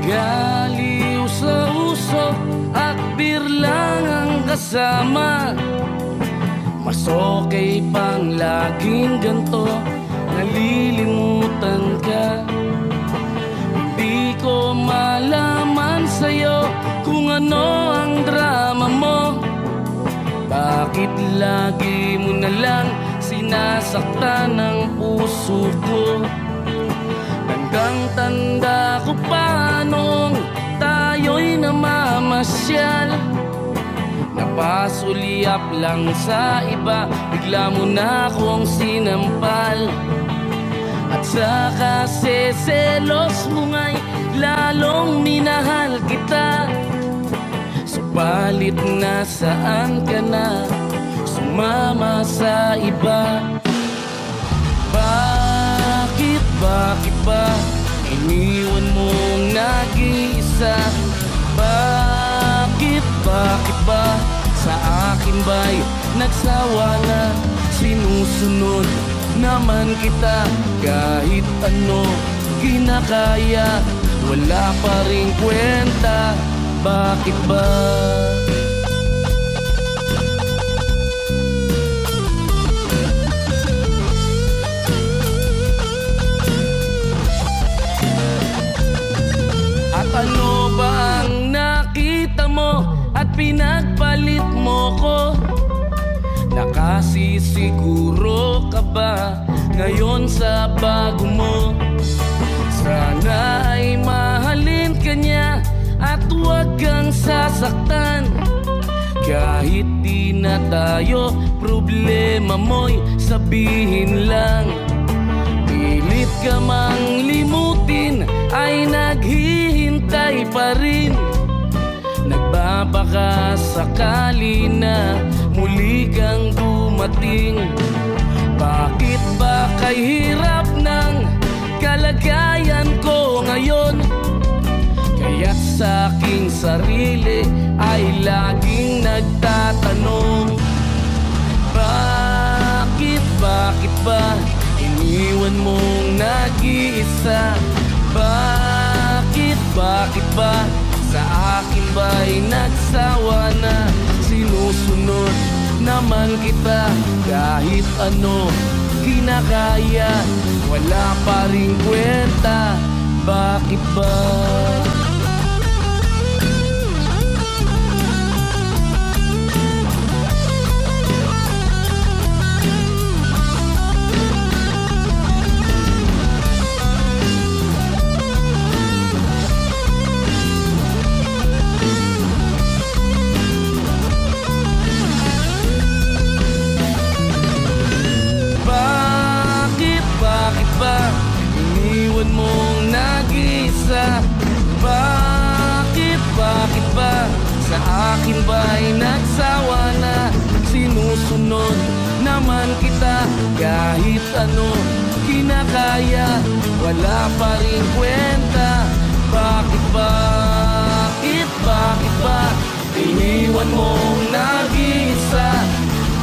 Galiw sa usok at birlang ang kasama. Mas okay pang laging ganto, nalilimutan ka. Hindi ko malaman sa'yo kung ano ang drama mo. Bakit lagi mo na lang sinasaktan ang puso ko? Tandang-tanda ko pa nung tayo'y namamasyal. Napasulyap lang sa iba, bigla mo na akong sinampal. At saka selos mo nga'y lalong minahal kita. Subalit nasaan ka na, sumama sa iba? Bakit ba iniwan mong nag-iisa? Bakit ba sa akin ba'y nagsawa na? Sinusunod naman kita kahit ano kinakaya, wala pa ring kwenta. Bakit ba? At ano ba ang nakita mo at pinagpalit mo ko? Nakasisiguro ka ba ngayon sa bago mo? Sana ay mahalin ka niya at huwag kang sasaktan. Kahit di na tayo, problema mo'y sabihin lang. Pilit ka mang limutin ay naghihintay pa rin. Nagbabaka sakali na muli kang dumating. Bakit ba kay hirap ng kalagayan ko ngayon? Kaya't sa aking sarili ay laging nagtatanong, bakit ba iniwan mong nag-iisa? Bakit ba sa akin ba'y nagsawa na? Sinusunod naman kita kahit ano kinakaya, wala pa ring kwenta. Bakit ba? Bakit ba iniwan mong nag-iisa? Bakit ba sa akin ba'y nagsawa na? Sinusunod naman kita kahit ano kinakaya, wala pa rin kwenta. Bakit ba iniwan mong nag-iisa?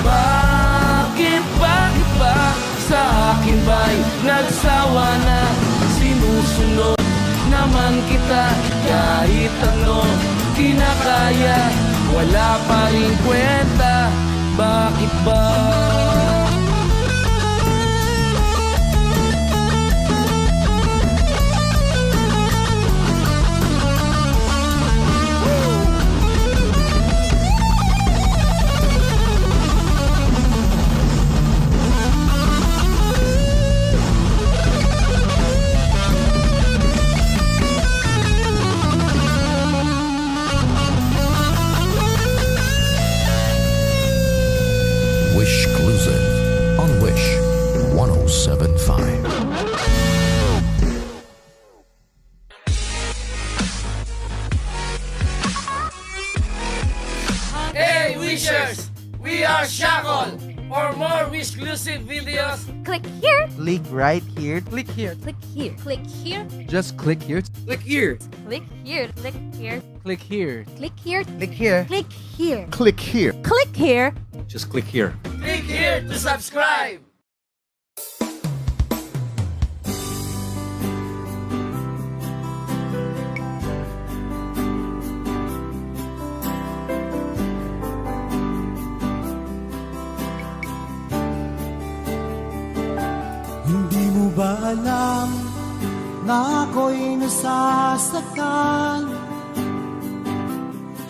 Bakit ba sa akin ba'y nagsawa na? Sinusunod naman kita kahit ano kinakaya, wala pa rin kwenta. Bakit ba? Exclusive on Wish 1075. Hey Wishers! We are Shackle! For more Wish-exclusive videos, Click here. Click right here. Click here. Click here. Click here. Just click here. click here. Click here. Click here. Click here. Click here. Click here. Click here. Click here. Click here. Just click here. Click here to subscribe. na ako'y nasasaktan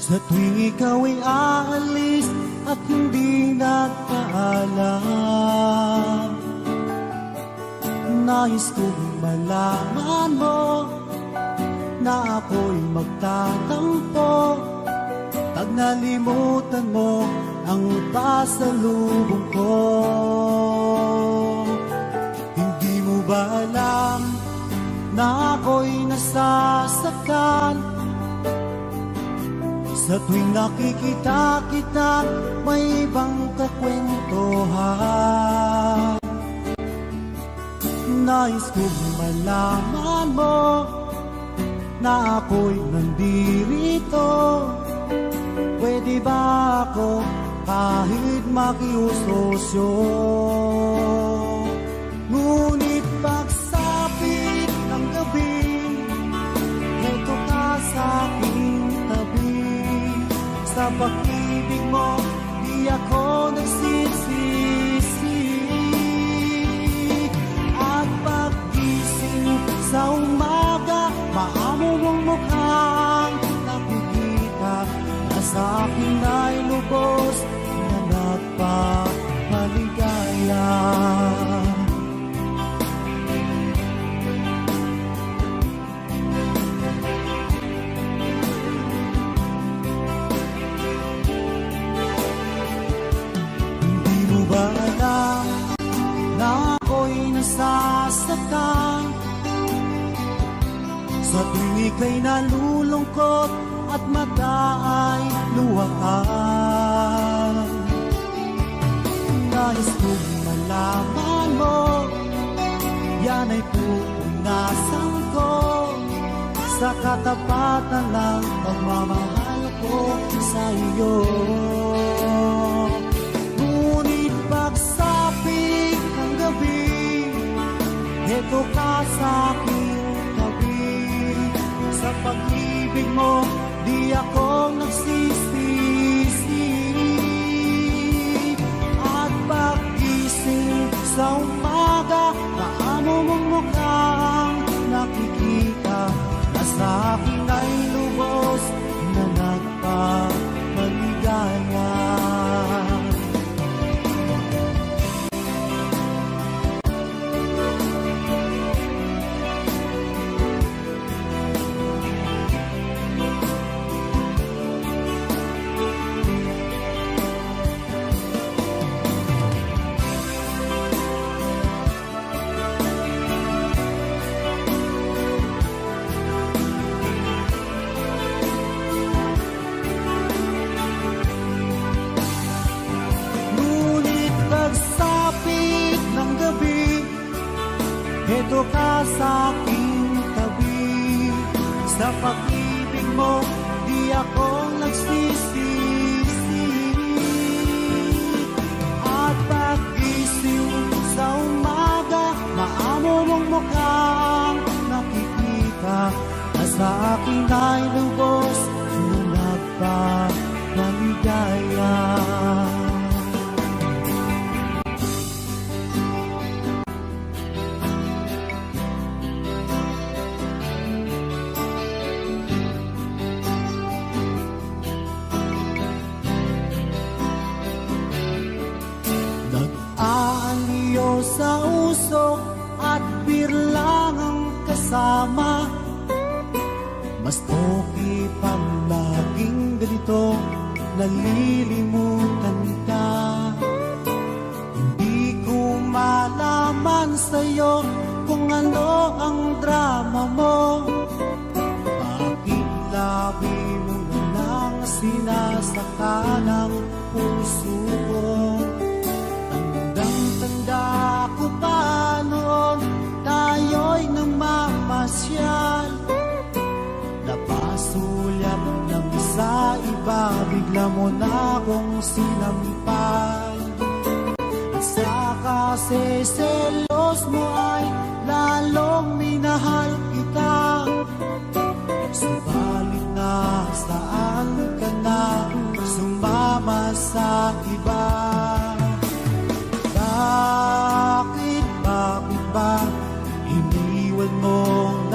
sa tuwing ikaw ay aalis at hindi nagpaalam. Nais kong malaman mo na ako'y magtatampo pag nalimutan mo ang pasalubong ko. Hindi mo ba alam na ako'y nasasaktan sa tuwing nakikita kita may ibang kakwentuhan? Nais kong malaman mo na ako'y nandirito. Pwede ba ako kahit makiusosyo? Ngunit pagsapit ng gabi, eto ka sa aking tabi. Sa pag-ibig mo, di ako nagsisisi. At pag-gising sa umaga, maamo mong mukhang nakikita na sa akin ay lubos na nagpapaligaya. Hindi mo ba alam na ako'y nasasaktan sa tuwing ika'y nalulungkot at mata ay luhaan? Nais kong malaman mo, yan ay pupunasan ko sa katapatan ng pagmamahal ko sa iyo. Ngunit pagsapit ng gabi, eto ka sa aking tabi. Sa pag-ibig mo, di ako nagsisisi. At pag-gising sa umaga, paano mong mukhang nakikita na sa akin ay lubos na nagpapaligaya. Eto ka sa aking tabi. Sa pag-ibig mo, di ako nagsisisi. At pag-isip sa umaga, maamo mong mukhang nakikita na sa aking ay lubos na nagpapaligaya. Sa usok at birlang ang kasama, mas okay pang laging ganito, nalilimutan ka. Hindi ko malaman sa'yo kung ano ang drama mo. Bakit labi mo na lang sinasaka ng puso ko? Tanda ko pa noon tayo'y namamasyal, napasulyap ng sa iba, bigla mo na akong sinampal. At saka selos mo ay lalong minahal kita. Subalit na saan ka na sumama sa iba? Bakit ba iniwan mong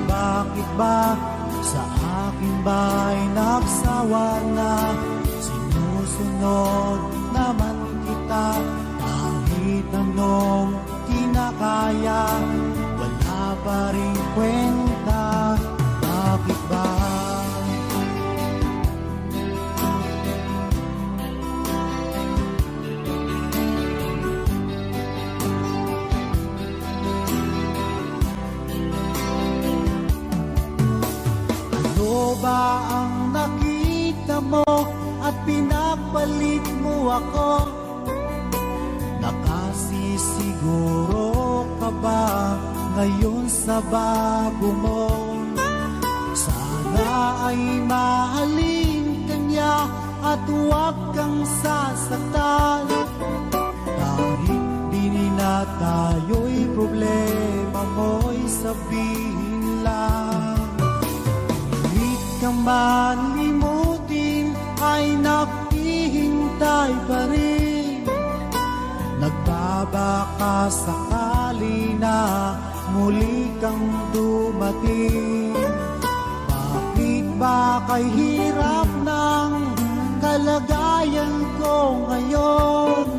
Bakit ba sa aking ba'y nagsawa na? Sinusunod naman kita kahit anong kinakaya, wala pa rin kwenta. Bakit ba? Ba ang nakita mo at pinagpalit mo ako? Nakasisiguro ka ba ngayon sa bago mo? Sana ay mahalin ka niya at huwag kang sasaktan. Kahit di na tayo'y problema mo'y sabihin lang. Kang malimutin ay naghihintay pa rin. Nagbabaka sakali na muli kang dumating. Bakit ba kay hirap ng kalagayan ko ngayon?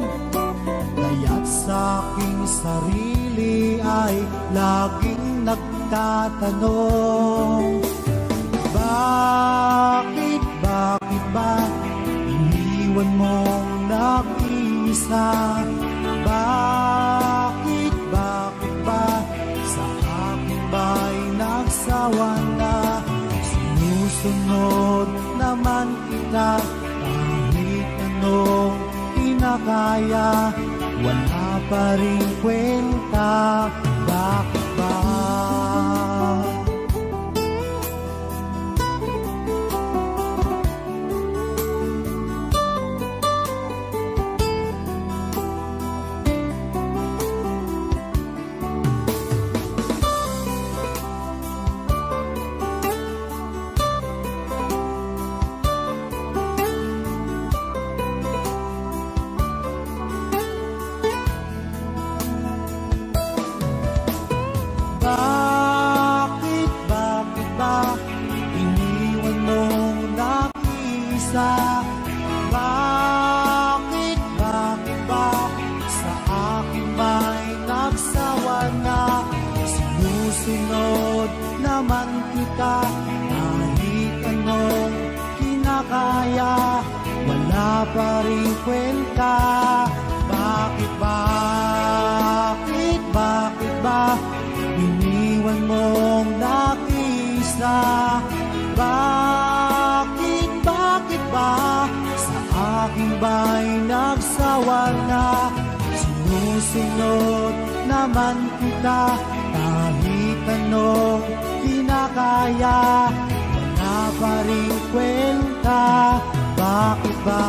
Kaya't sa aking sarili ay laging nagtatanong, bakit ba iniwan mong nag-iisa? Bakit ba sa akin ba'y nagsawa na? Sinusunod naman kita kahit anong kinakaya, wala pa rin kwenta. Bakit ba? Bakit ba iniwan mong nag-iisa? Bakit ba sa akin ba'y nagsawa na? Sinusunod naman kita kahit anong kinakaya, wala pa rin kwenta. Bakit ba iniwan mong nag-iisa? Bakit ba sa akin ba'y nagsawa na? Sinusunod naman kita kahit anong kinakaya, wala pa rin kwenta. Bakit ba?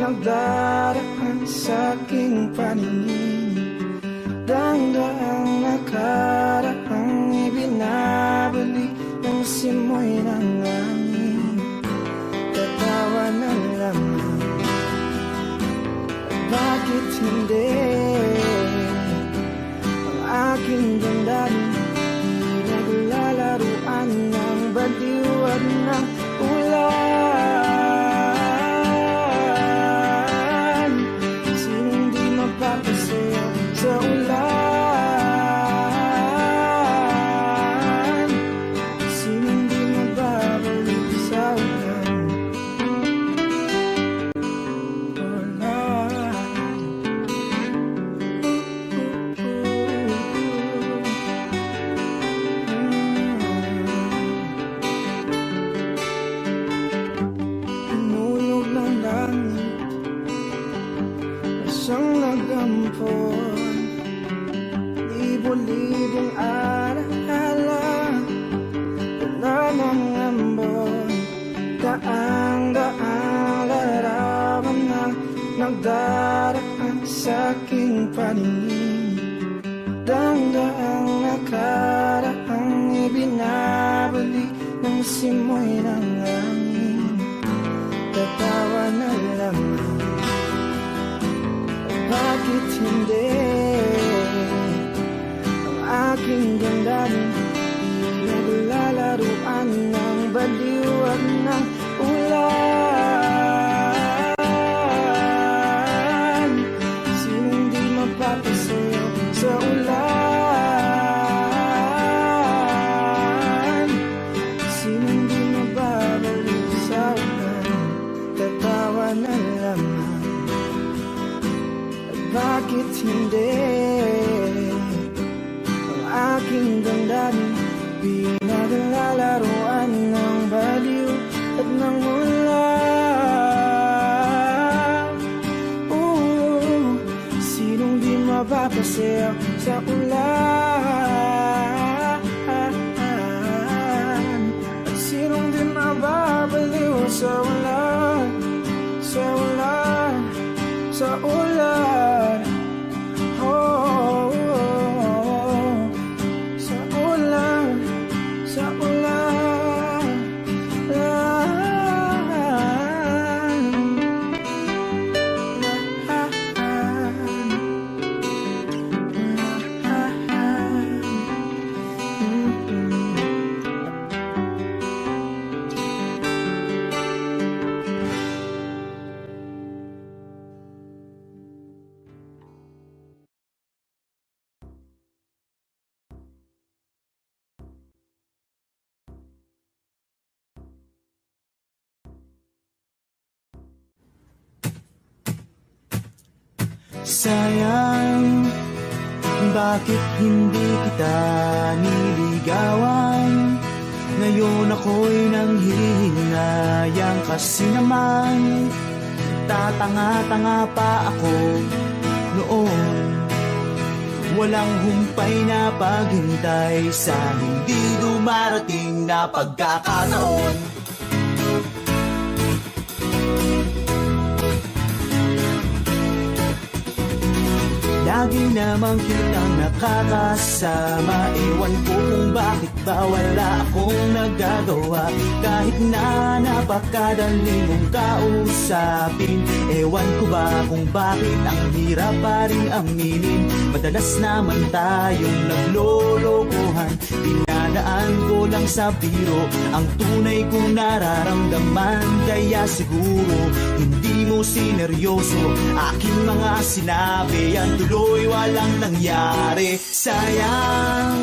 Nagdaraan sa aking paningin, dang-daang nakaraang ibinabalik ng simoy ng langit. Tatawa na lamang, bakit hindi? Ang aking damdamin di naglalaruan ng baliwan ng ulan. ampon. Libo-libong alaala na mga ambon. Daang-daang larawan na nagdaraan sa aking paningin. Daang-daang nakaraang ibinabalik ng simoy ng hangin. Tatawa na lamang, bakit hindi? Ang aking damdamin naglalaruan ng baliw at ng ulan. Sinong di mapapasayo sa ulan? Sinong di mababaliw sa ulan? Tatawa na lamang, bakit hindi? Ang aking damdamin pinaglalaroan ng baliw at ng ulan. Sinong di mapapasayaw sa ulan? At sinong di mababaliw sa ulan? Sa ulan, sa ulan. Oh, sa ulan, sa ulan. Sayang, bakit hindi kita niligawan? Ngayon ako'y nanghihinayang kasi naman tatanga-tanga pa ako noon. Walang humpay na paghintay sa hindi dumarating na pagkakataon. Lagi namang kitang nakakasama. Ewan ko kung bakit ba wala akong nagagawa. Kahit na napakadali mong kausapin. Ewan ko ba kung bakit ang hirap pa rin aminin. Madalas naman tayong naglolokohan. Dinadaan ko lang sa biro ang tunay kong nararamdaman. Kaya siguro hindi mo sineryoso aking mga sinabi. Ang tuloy walang nangyari. Sayang,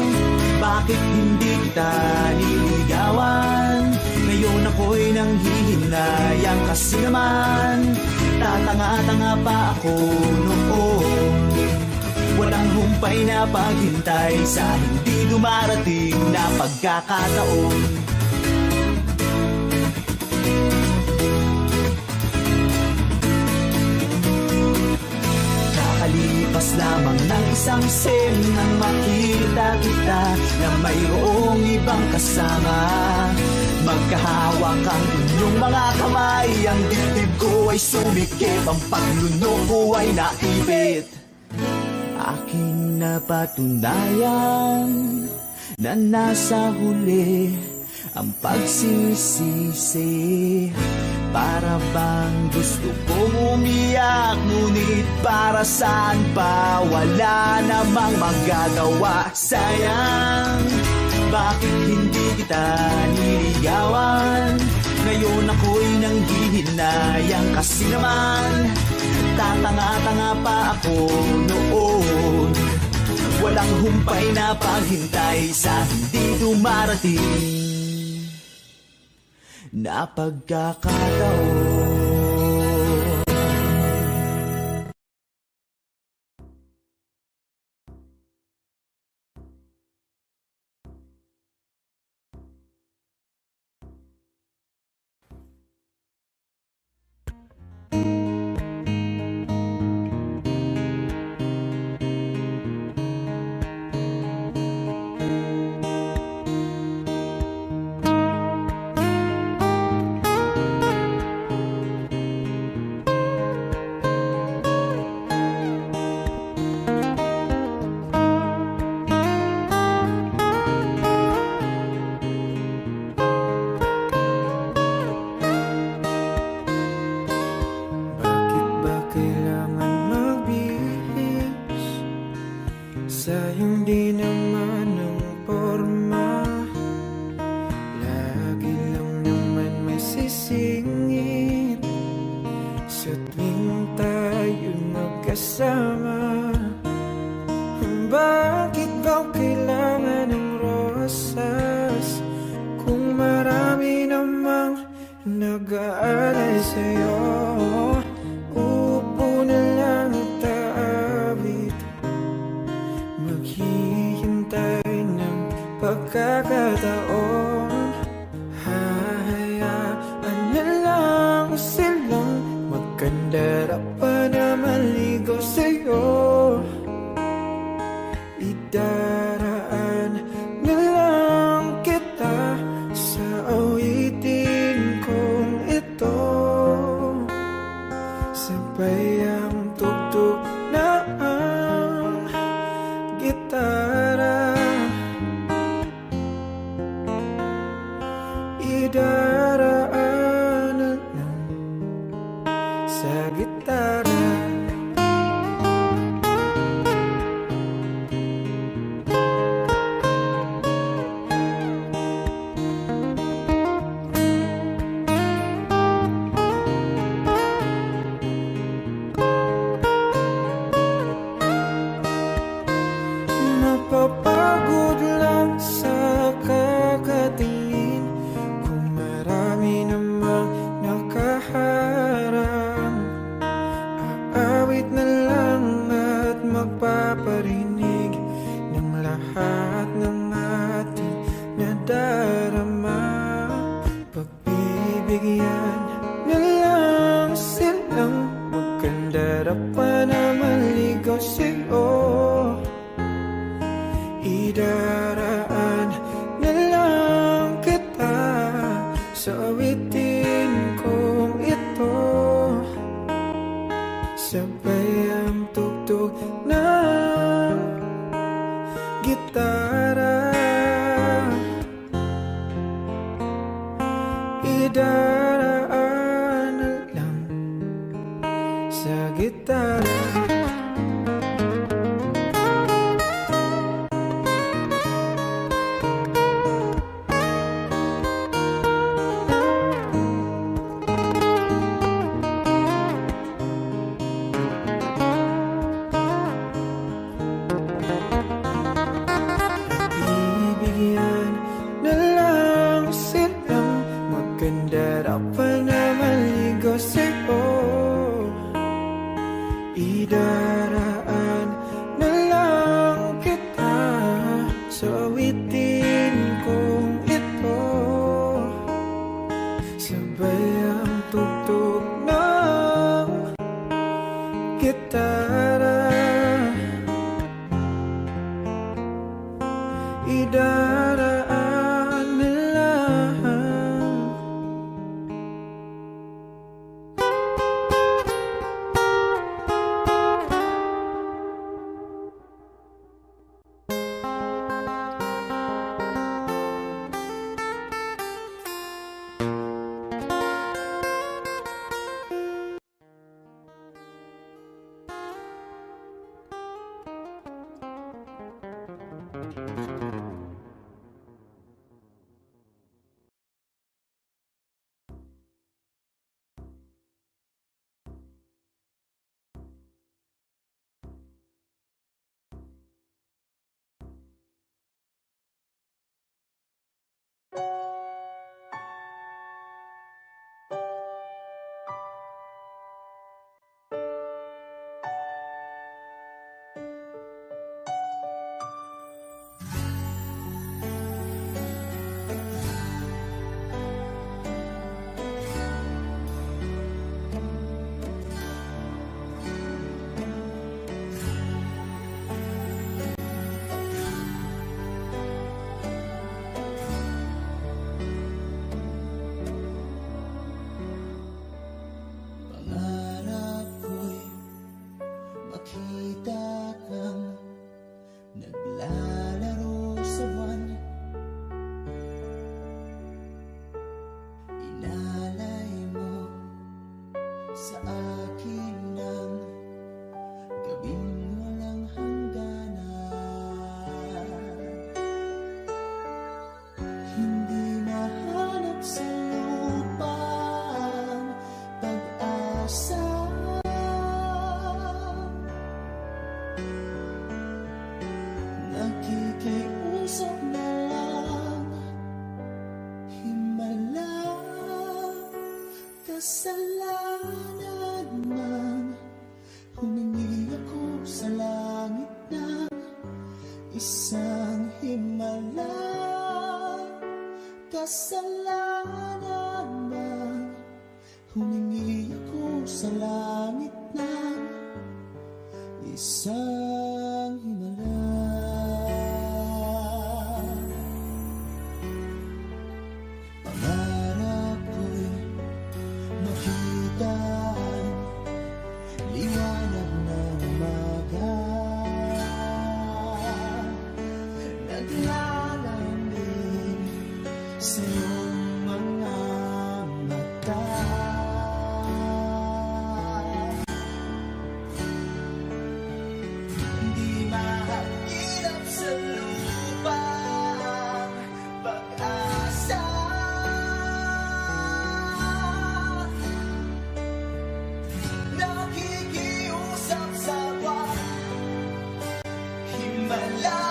bakit hindi kita niligawan? Ngayon ako'y nanghihinayang kasi naman tatanga-tanga pa ako noon. Walang humpay na paghintay sa hindi dumarating na pagkakataon. Nakalipas lamang ng isang sen nang makita kita na mayroong ibang kasama. Magkahawak ang inyong mga kamay. Ang dibdib ko ay sumikip, ang paglunok ko ay naipit. Aking napatunayan na nasa huli ang pagsisisi. Para bang gusto kong umiyak, ngunit para saan pa? Wala namang magagawa. Sayang, bakit hindi kita niligawan? Ngayon ako'y nanghihinayang kasi naman tatanga-tanga pa ako noon. Walang humpay na paghintay sa hindi dumarating na pagkakataon. sa tuwing tayo magkasama. Bakit ba kailangan ng rosas kung marami namang nag-aalay sa'yo? Upo na lang at aawit, maghihintay ng pagkakataon. Hahayaan na lang silang magkandara pa na maligaw sa'yo. Idaraan na lang kita sa awitin kong ito. Sabay ang tugtog na ang gitara. Idaraan na lang sa gitara. Mapapagod lang sa kakatingin kung marami namang nakaharang. Aawit na lang at magpaparinig ng lahat ng ating nadarama. Pagbibigyan na lang silang magkandara pa na maligaw sa'yo. Idaraan na lang kita sa awitin kong ito. Sabay ang tugtog ng gitara. Idaraan na lang sa gitara. Bibigyan na lang silang magkandara pa na maligaw sa'yo. Idaraan na lang kita sa awitin kong ito. Sabay ang tugtog ng gitara. Idaraan na lang. Sa isang himala. Pangarap ko'y makita liwanag ng umaga, naglalamig sa iyong mga mata. Hindi mahirap sa lupa pag-asa. Nakikiusap sa himala,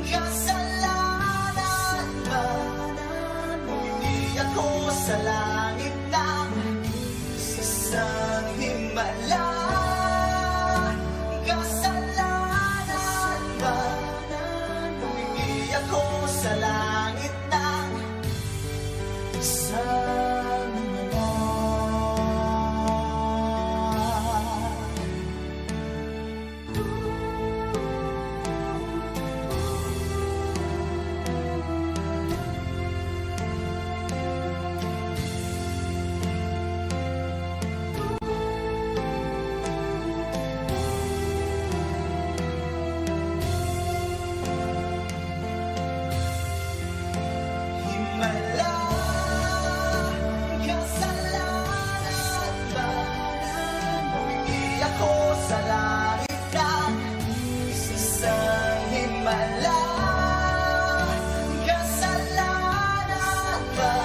kasalanan ba? Humingi ako sa langit ng isang himala. Kasalanan ba? Humingi ako sa langit ng isang himala. Himala, kasalanan ba? Humingi ako sa langit ng isang himala. Kasalanan ba?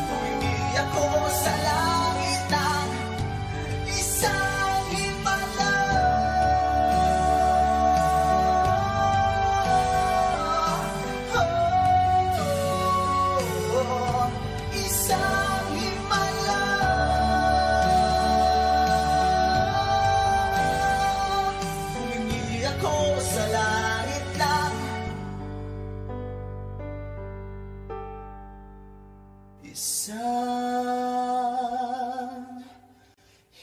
Humingi ako sa langit ng isang himala. Isang himala. Humingi ako sa langit ng isang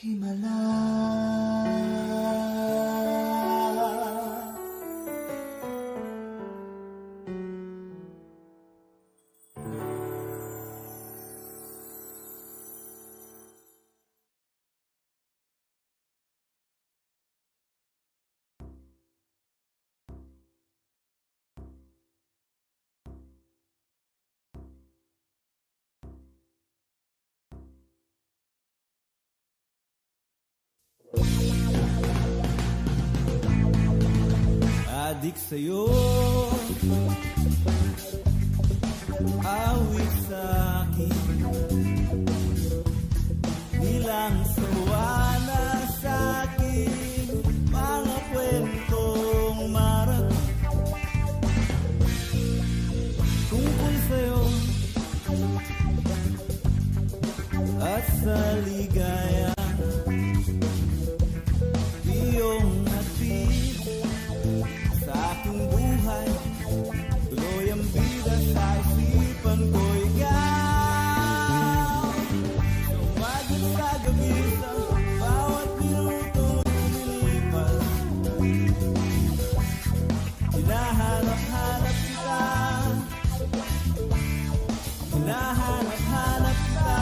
himala. Adik sa'yo, awit sa'kin, bilang sawana sa'kin, mga kwentong marating tungkol sa'yo at sa ligaya. Iyong hatid sa aking buhay, tuloy ang bida sa isipan ko. Ikaw, sumagot sa gabi sa bawat minutong lumilipas. Hinahanap-hanap kita, hinahanap-hanap kita.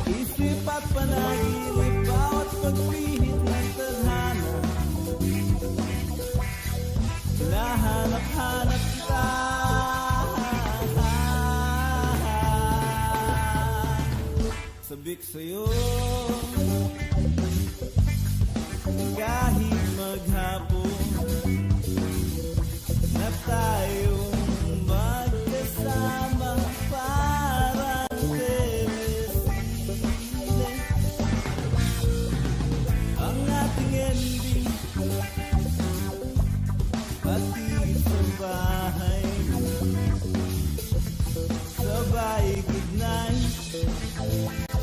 Isip at panaginip, bawat pagpihit ng tadhana, hinahanap-hanap kita. Sabik sa'yo, kahit maghapon na tayong magkasama, parang telesine ang ating ending, pati sa bahay, sabay good night,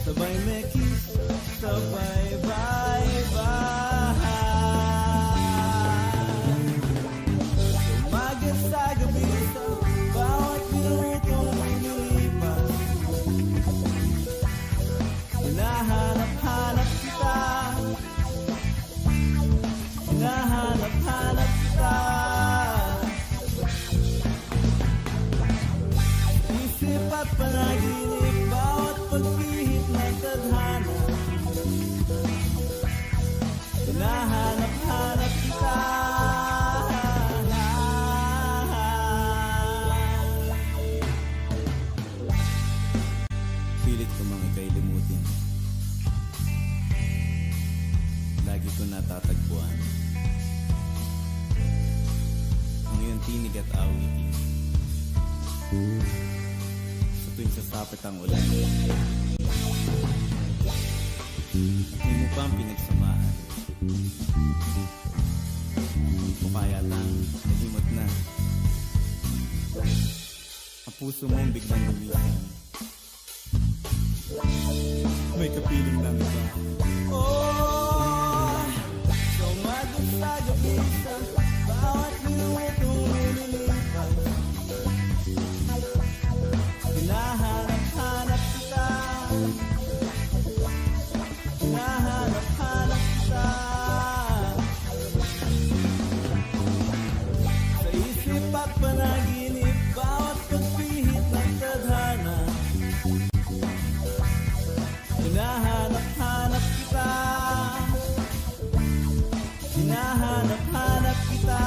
sabay may kiss, at panaginip, bawat pagpihit ng tadhana, hinahanap-hanap kita. Pilit ko mga kailimutin, lagi ko natatagpuan ang iyong tinig at awitin. Sa tuwing sasapit ang ulan, hindi mo pa ang pinagsamahan, o kaya lang nalimot na ang puso mo ang biglang lumisan. May kapiling lang iba. Oh, sumagot sa gabi sa bawat minutong nililipas. Hinahanap-hanap kita, hinahanap-hanap kita. Sa isip at panaginip, bawat pagpihit ng tadhana, hinahanap-hanap kita, hinahanap-hanap kita.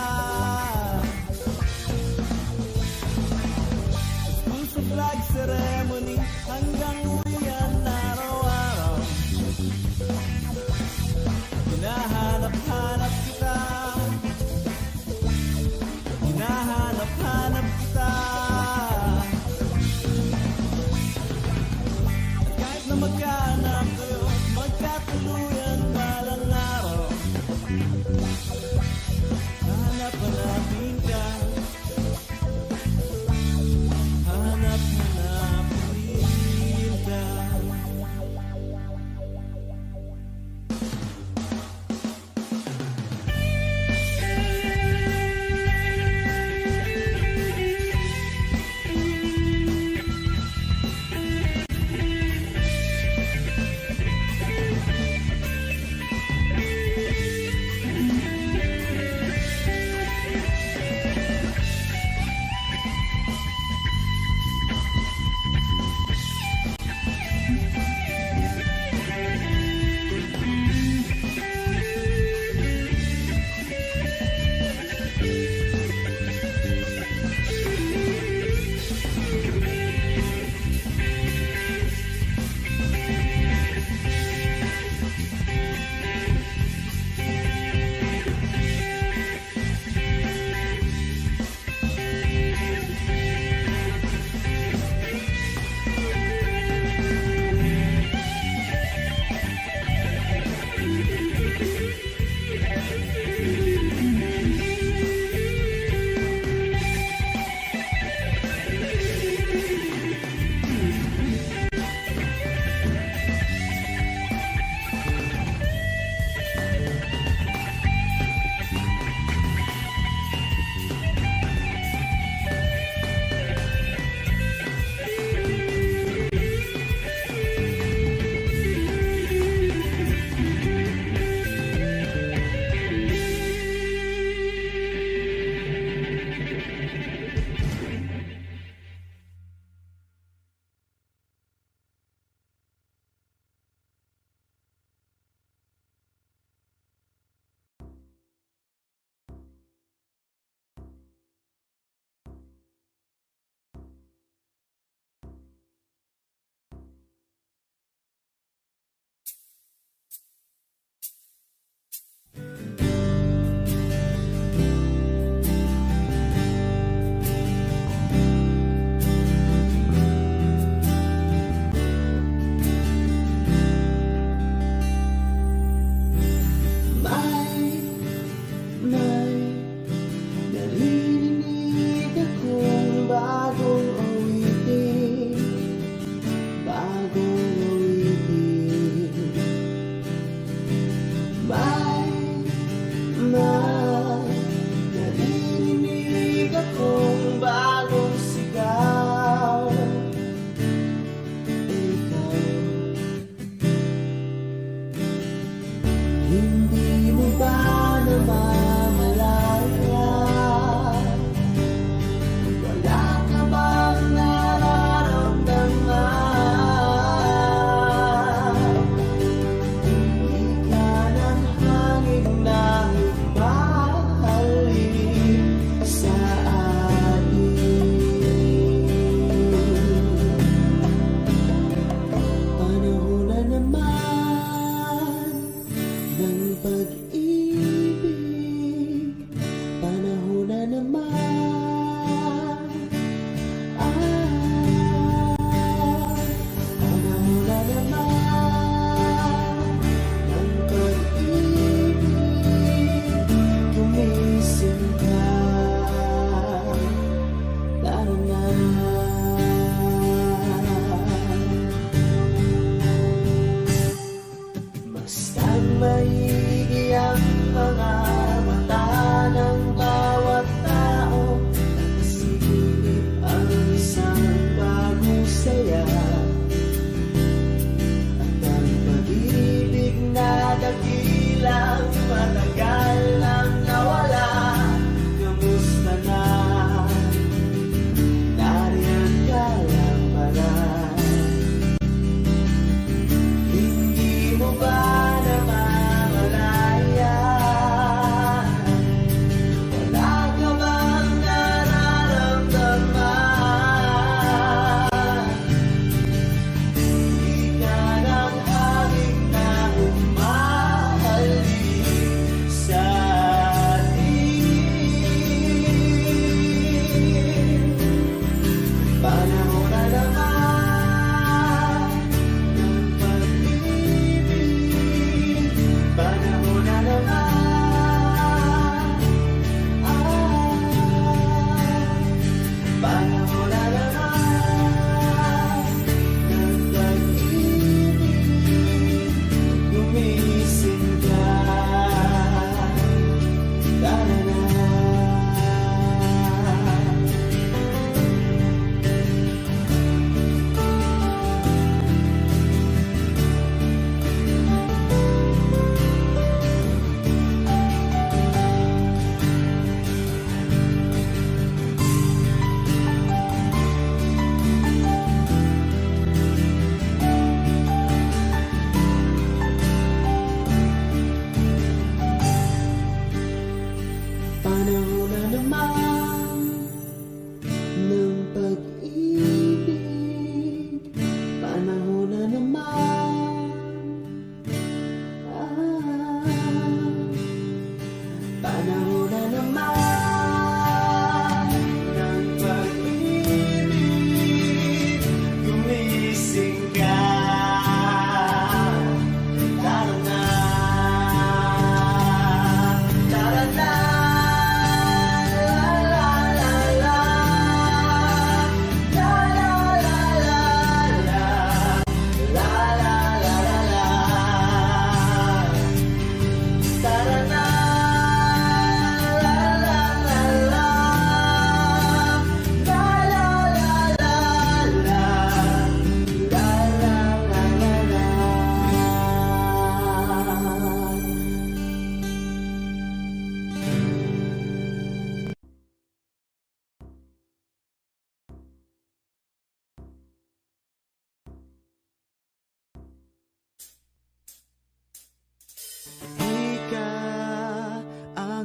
Sa flag ceremony hanggang uwian araw-araw, hinahanap-hanap kita, hinahanap-hanap kita. At kahit na magkahanap kayo, magkatuluyan balang araw, hanap-hanapin ka, hanap-hanapin ka.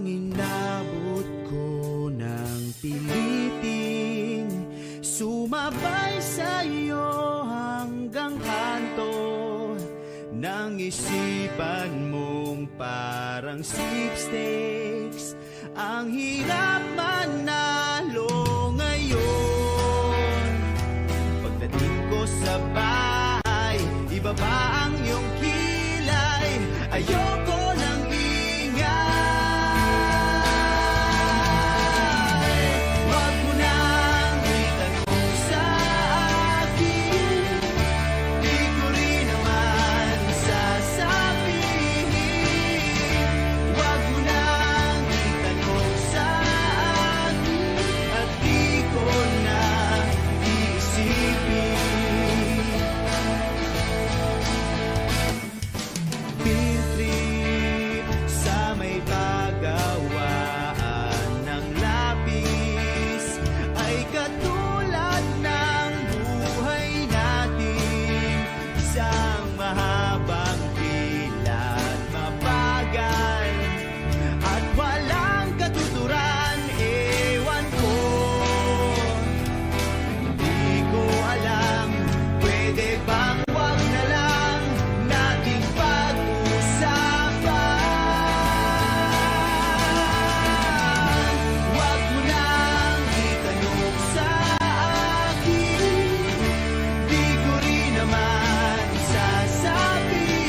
ang inabot ko ng piliting sumabay sa'yo hanggang kanto ng isipan mong parang sweepstakes. Ang hirap manalo ngayon. Pagdating ko sa bahay, iba ba ang iyong kilay? Ayoko ng ingay. Wag mo nang itanong sa akin, di ko rin naman sasabihin. Wag mo nang itanong sa akin, at di ko na iisipin. Field trip sa may pagawaan ng lapis ay katulad ng buhay natin, isang mahabang pila at mabagal at walang katuturan. Ewan ko, hindi ko alam, pwede bang wag na lang nating pag-usapan? Wag mo nang itanong sa akin, di ko rin naman sasabihin.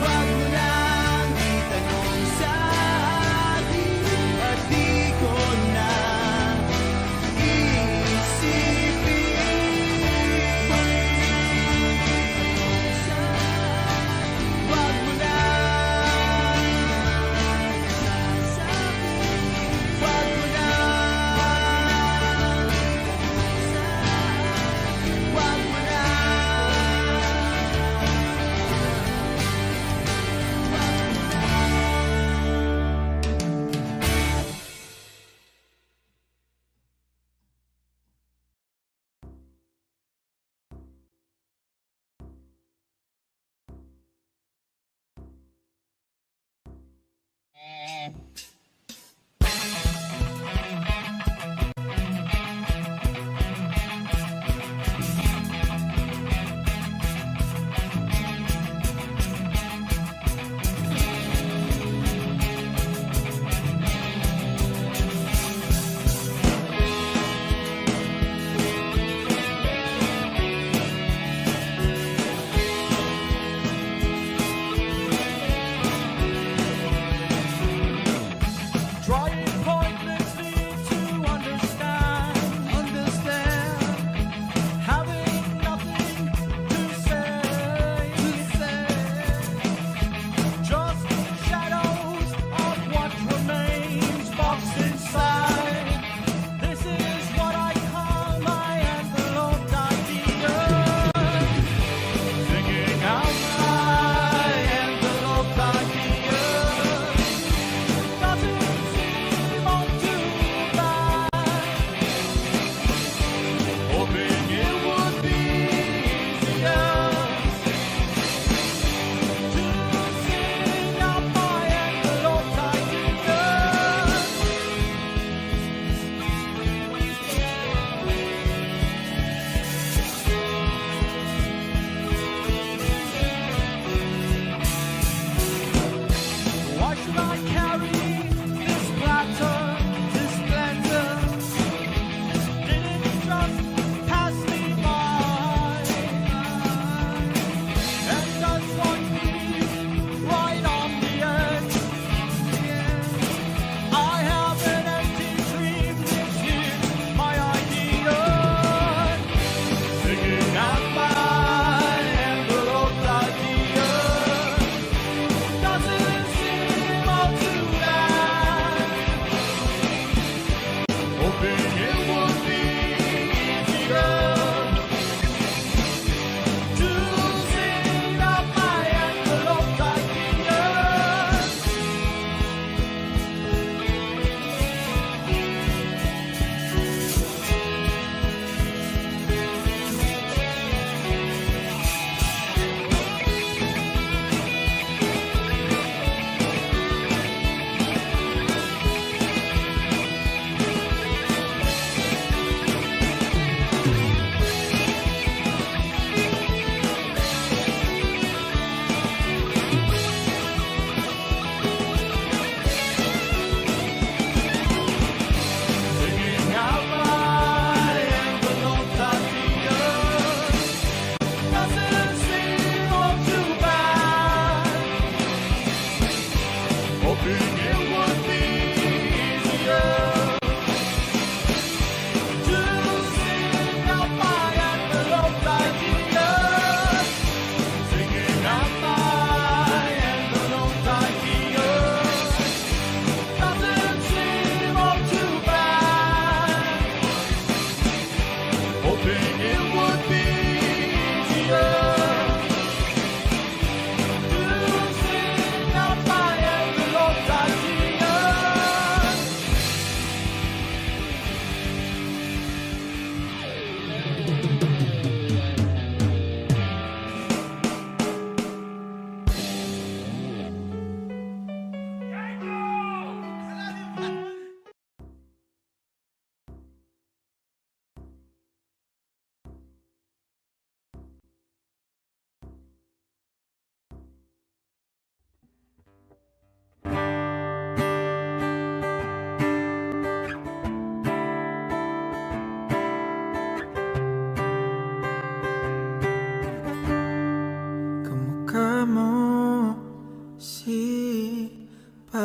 Wag mo nang itanong sa akin, at di ko na iisipin. Wag mo na sasabihin. Wag mo na wag mo na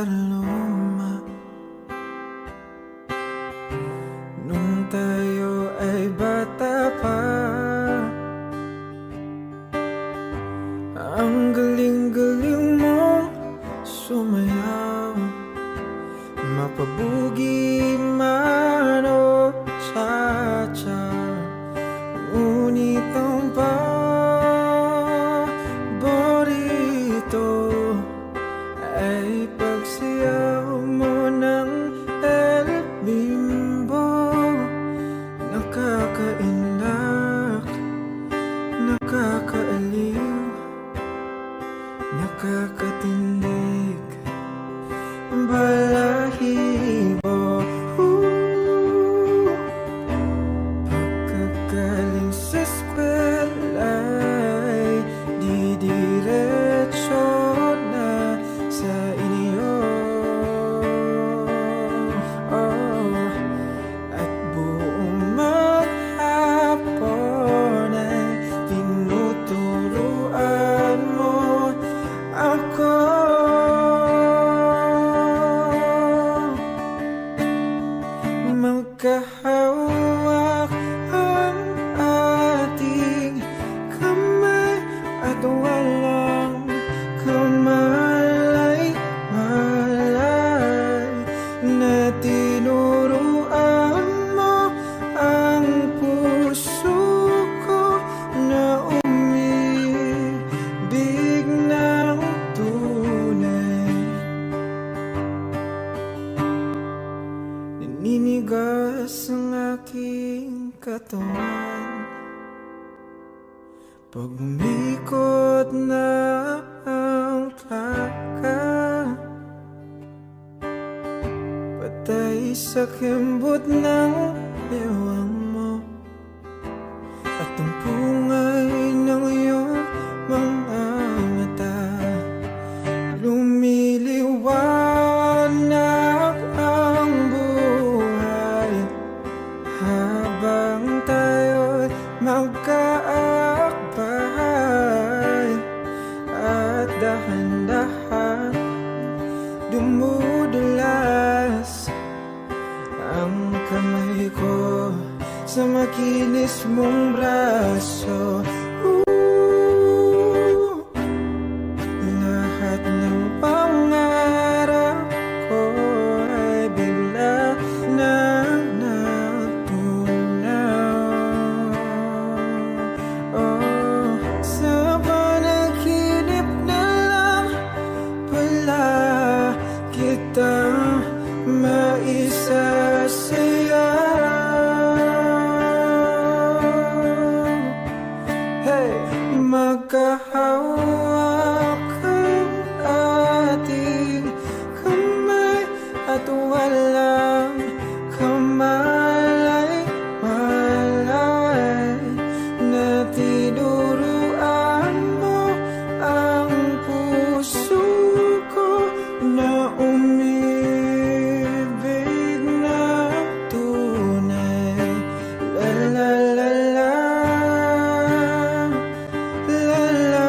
luma. Nung tayo ay bata pa, ang galing-galing mong sumayaw. Mapabugi man o cha-cha, ngunit ang paborito ay pagsayaw mo ng El Bimbo. Nakakaindak, nakakaaliw, nakakatindig, balahibo. Pagkagaling sa eskwela'y didiretso na sa inyo. At buong maghapon ay tinuturuan mo ako. Magkahawak ang ating kamay at walang kamalay-malay na tinuruan mo ang puso ko na umibig ng tunay. Naninigas ang aking katawan pag umikot na ang plaka, patay sa kembot ng bewang mo at ang pungay ng iyong mga mata. Lumiliwanag ang buhay habang tayo'y magkaakbay, at dahan-dahan dumudulas ang kamay ko sa makinis mong braso. Lahat ng pangarap ko ay bigla nang natunaw. Sa panaginip na lang pala kitang maisasayaw. Hey! Magkahawak ang ating kamay at walang kamalay-malay na tinuruan mo ang puso ko na umibig na tunay. La la la la, la la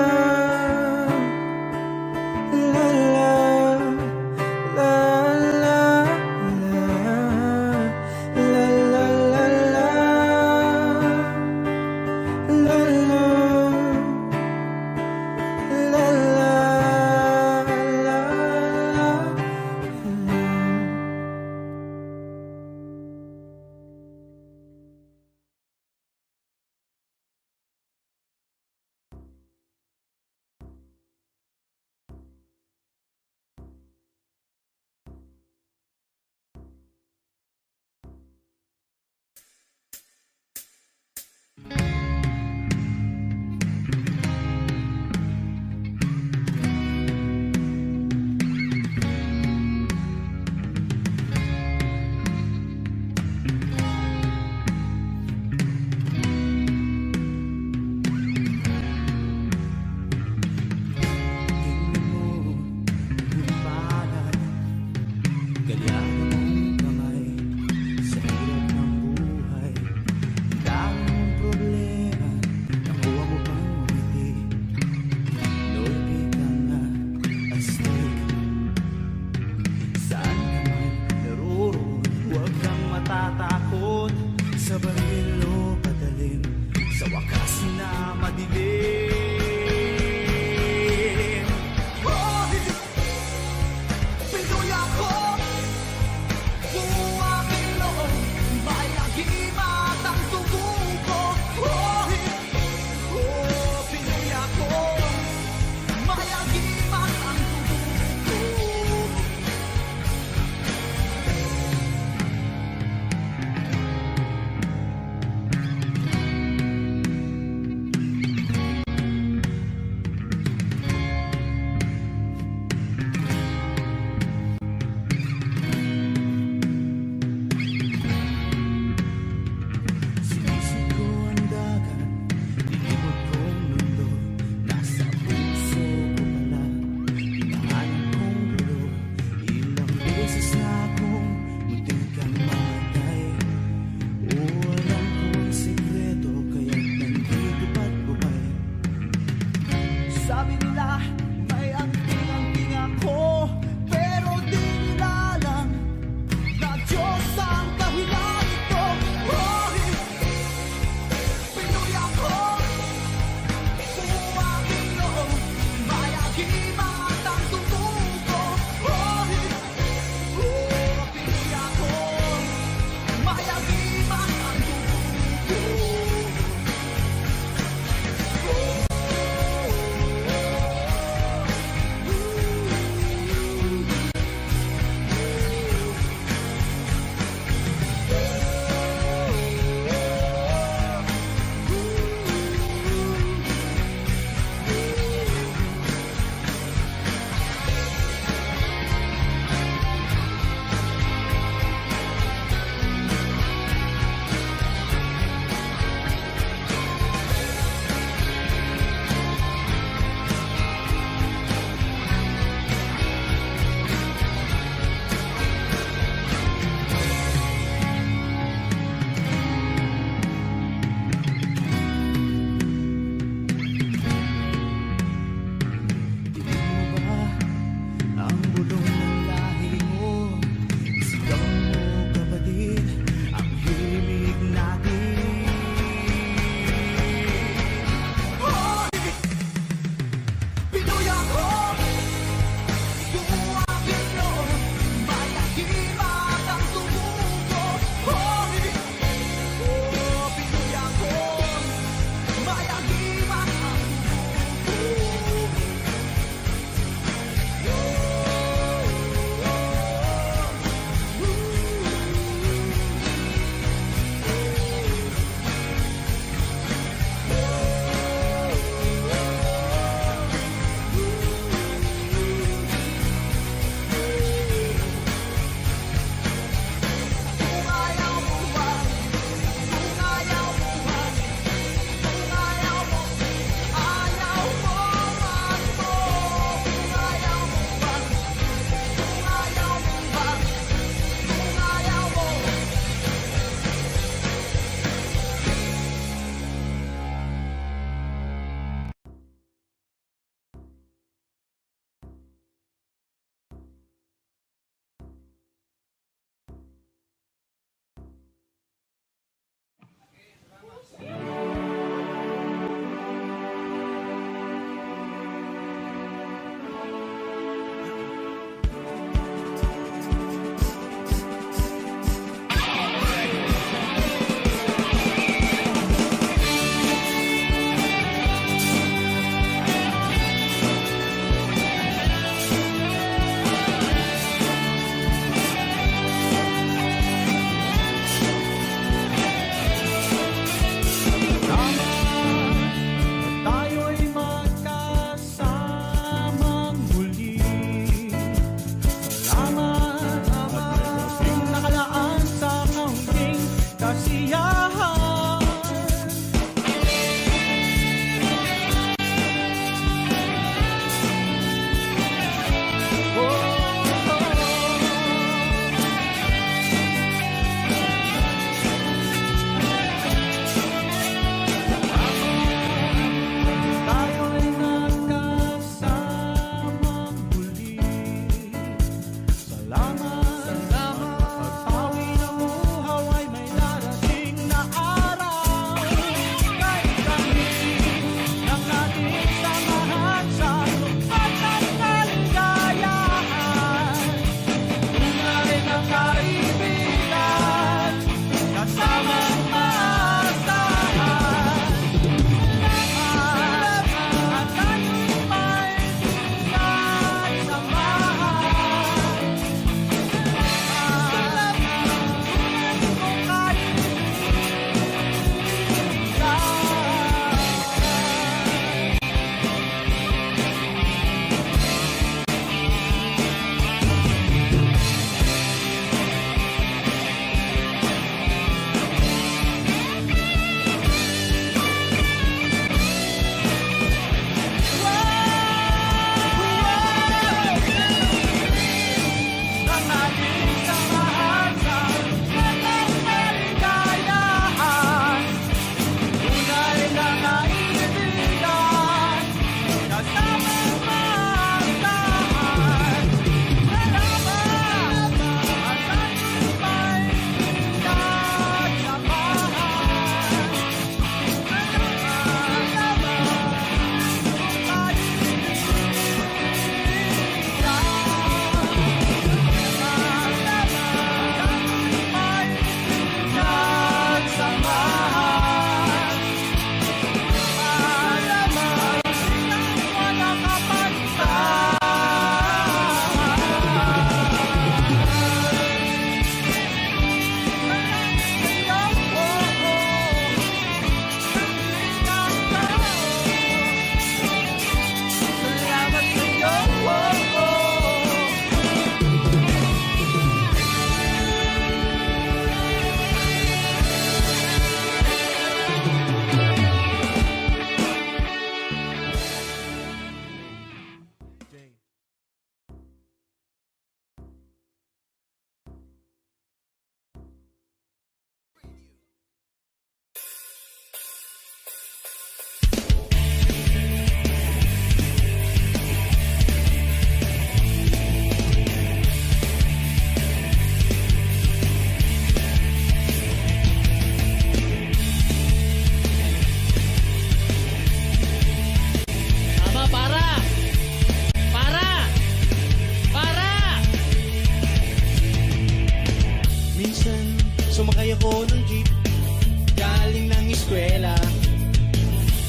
wakas na madilim. Hoy, Pinoy ako, buong aking loob, may agimat ang tubo ko. Hoy, oh, Pinoy ako, may agimat ang tubo ko.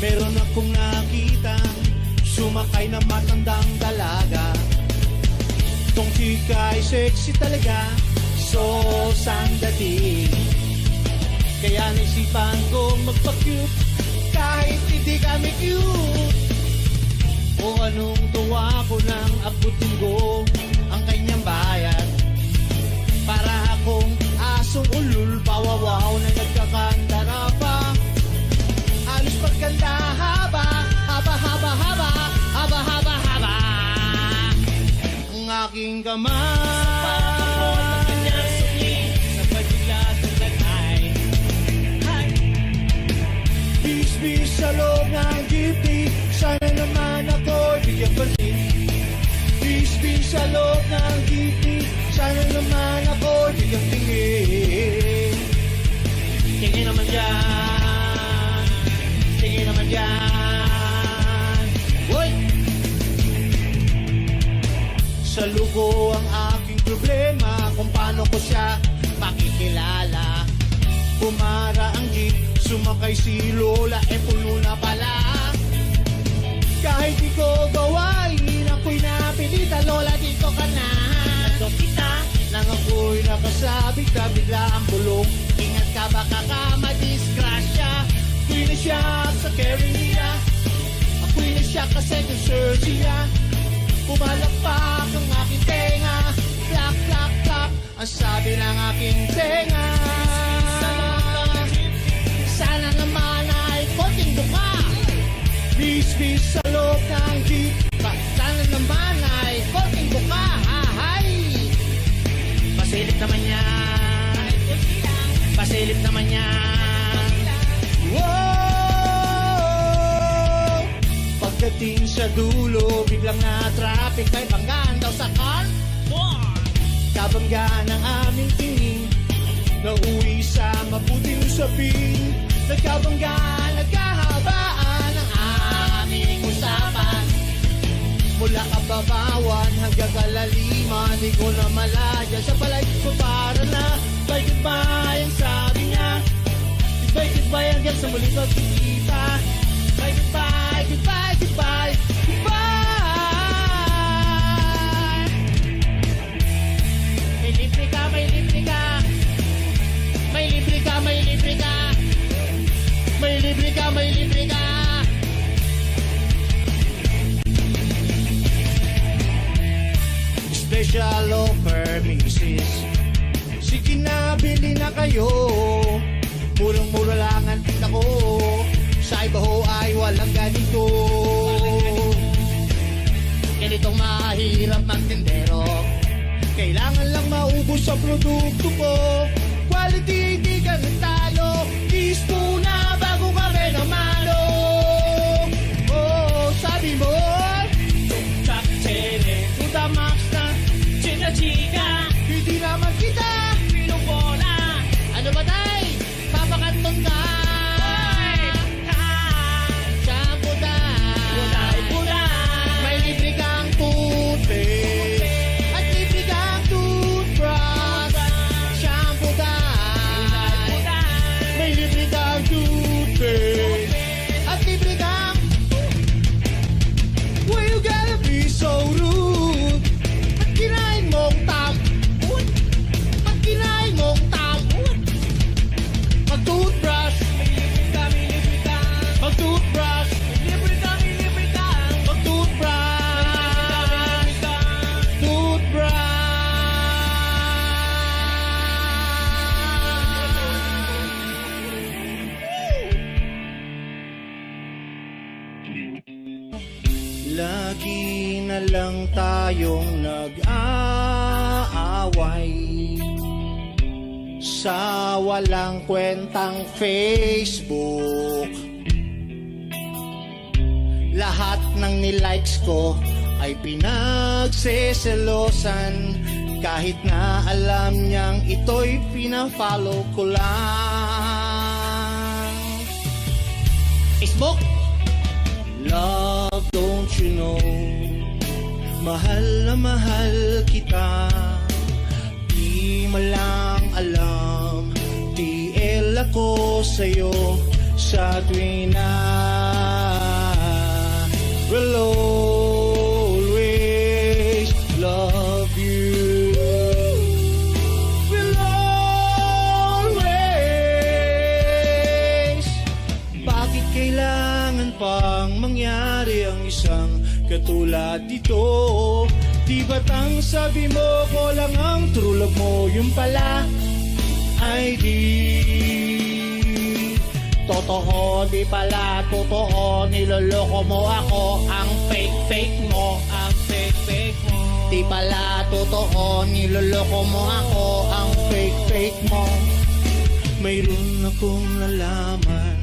Meron akong nakita sumakay na matandang dalaga. Tong chika ay sexy talaga, so sandating. Kaya naisipan kong magpa-cute kahit hindi kami cute. O anong tuwa ko nang abutin ko ang kanyang bayad. Para akong asong ulul, bawawaw na nagkakandara pa. Halos pagkanda haba, haba, haba, haba, haba, haba, haba. Ang aking kamay sa pagkila sa lagay. Bis-bis sa loob ng jeepney, sana naman ako bigyan pansin. Bis-bis sa loob ng jeepney, sana naman ako bigyan tingin. Tingin naman dyan, tingin naman dyan. Uy! Sa lugo ang aking problema kung paano ko siya makikilala. Pumara ang jeep, sumakay si Lola, puno na pala. Kahit di ko gawain, ako'y napilita, Lola, dito ka na. Nandok kita, nang ako'y nakasabit ka, bigla ang bulong. Ingat ka, baka ka madisgrasya. Ako'y na siya sa carry niya, ako'y na siya ka second surgery niya. Pumalakpak ang aking tenga, clap, clap, clap, ang sabi ng aking tenga. Sana naman ay konting duka. Bis-bis sa loob ng jeep, sana naman ay konting duka. Ahay! Pasilip naman yan, pasilip naman yan. Wow! Pagdating sa dulo, biglang na-traffic, may banggaan daw sa car. Kabanggaan ang aming tingin, nauwi sa mabuting usapin. Nagkabanggaan, nagkahabaan ang aming usapan. Mula kababawan hanggang kalaliman, di ko na malaya. Siya pala'y para na, bye goodbye ang sabi niya. Bye goodbye hanggang sa muli pagkikita. Bye goodbye, goodbye, goodbye, goodbye. May libre ka, may libre ka. May libre ka, may libre ka. May libre ka, may libre ka. Special offer, misis. Sige na, bili na kayo. Murang-mura lang ang tinda ko. Sa Ibaho ay walang ganito. Ganitong mahirap magtindero. Kailangan lang maubos sa produkto ko. Quality, di ka natalo. Gusto na bago kami namalo. Oh, sabi mo Chak chere to the max na chika-chika. Hindi naman kita pinubola. Ano ba tay? Papakanton ka. Shampoo dahil may libre kang toothpaste at libre kang toothbrush. Shampoo dahil may libre kang toothpaste at libre kang. Why you gotta be so rude? Ba't kinain mong tambut? Ba't kinain mong tambut? Mag-toothbrush, may libre ka, may libre ka. Mag-toothbrush, may libre ka, may libre ka. Mag-toothbrush, toothbrush. Lagi na lang tayong nag-aaway sa walang kwentang Facebook. Lahat ng nilikes ko ay pinagseselosan, kahit na alam niyang ito'y pina-follow ko lang. Facebook, love, don't you know, mahal na mahal kita. Di mo lang alam, TL ako sa'yo sa tuwing na kailangan pang mangyari ang isang katulad dito? Di ba't ang sabi mo ko lang ang true love mo, yung pala ay di totoo, di pala totoo. Niloloko mo ako, ang fake mo, ang fake mo. Di pala totoo, niloloko mo ako, ang fake mo. Mayroon akong nalaman,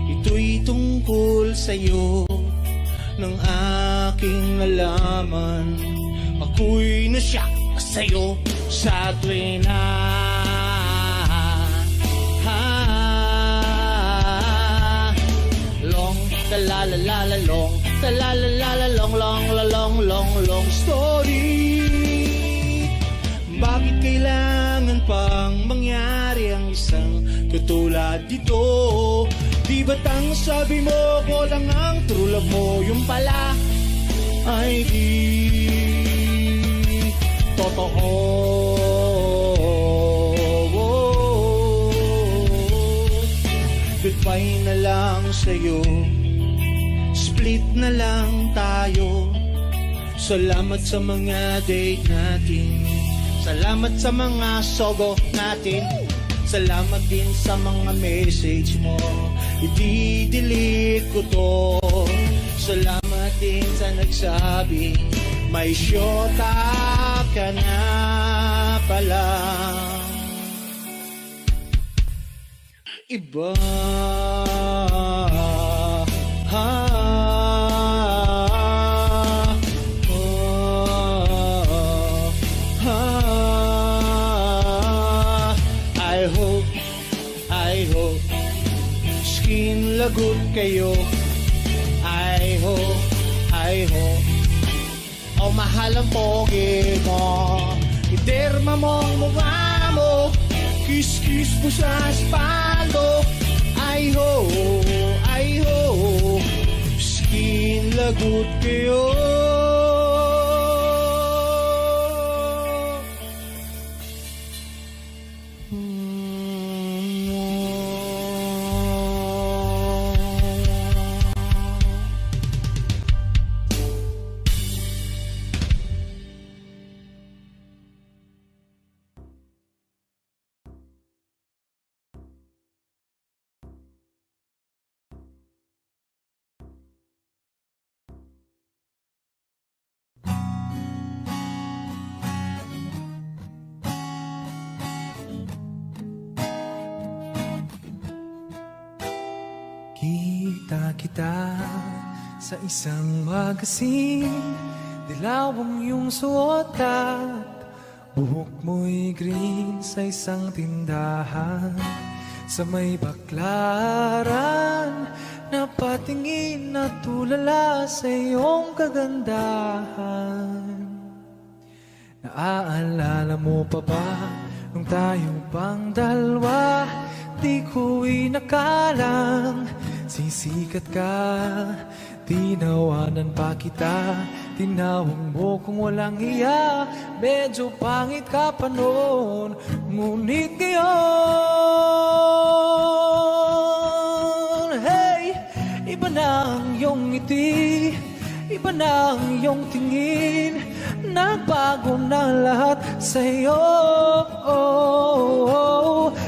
ito'y tungkol sa'yo. Ng aking nalaman, ako'y nasyak sa'yo sa tuwing na long, talalalalong, talalalalong, long story. Bakit kailangan pang mangyari ang isang katulad dito? Di ba't ang sabi mo ko lang ang true love mo, yung pala ay di totoo. Goodbye na lang sa'yo, split na lang tayo. Salamat sa mga date natin, salamat sa mga sogo natin, salamat din sa mga message mo, i-delete ko to. Salamat din sa nagsabi may syota ka na pala. Iba I hope skin lagot kayo. I hope oh mahal ang pogi mo, iterma mo ang mukha mo, kiss mo sa espaldo. I hope skin lagot kayo. Kita sa isang magasin, dilaw ang iyong suot at buhok mo'y green sa isang tindahan. Sa may baklaran, napatingin na tulala sa iyong kagandahan. Naaalala mo pa ba nung tayo pang dalawa? Di ko'y nakalang sisikat ka, tinawanan pa kita, tinawag mo kung walang hiya. Medyo pangit ka pa noon, ngunit ngayon, hey, iba na ang iyong ngiti, iba na ang iyong tingin, nagbago na lahat sa'yo.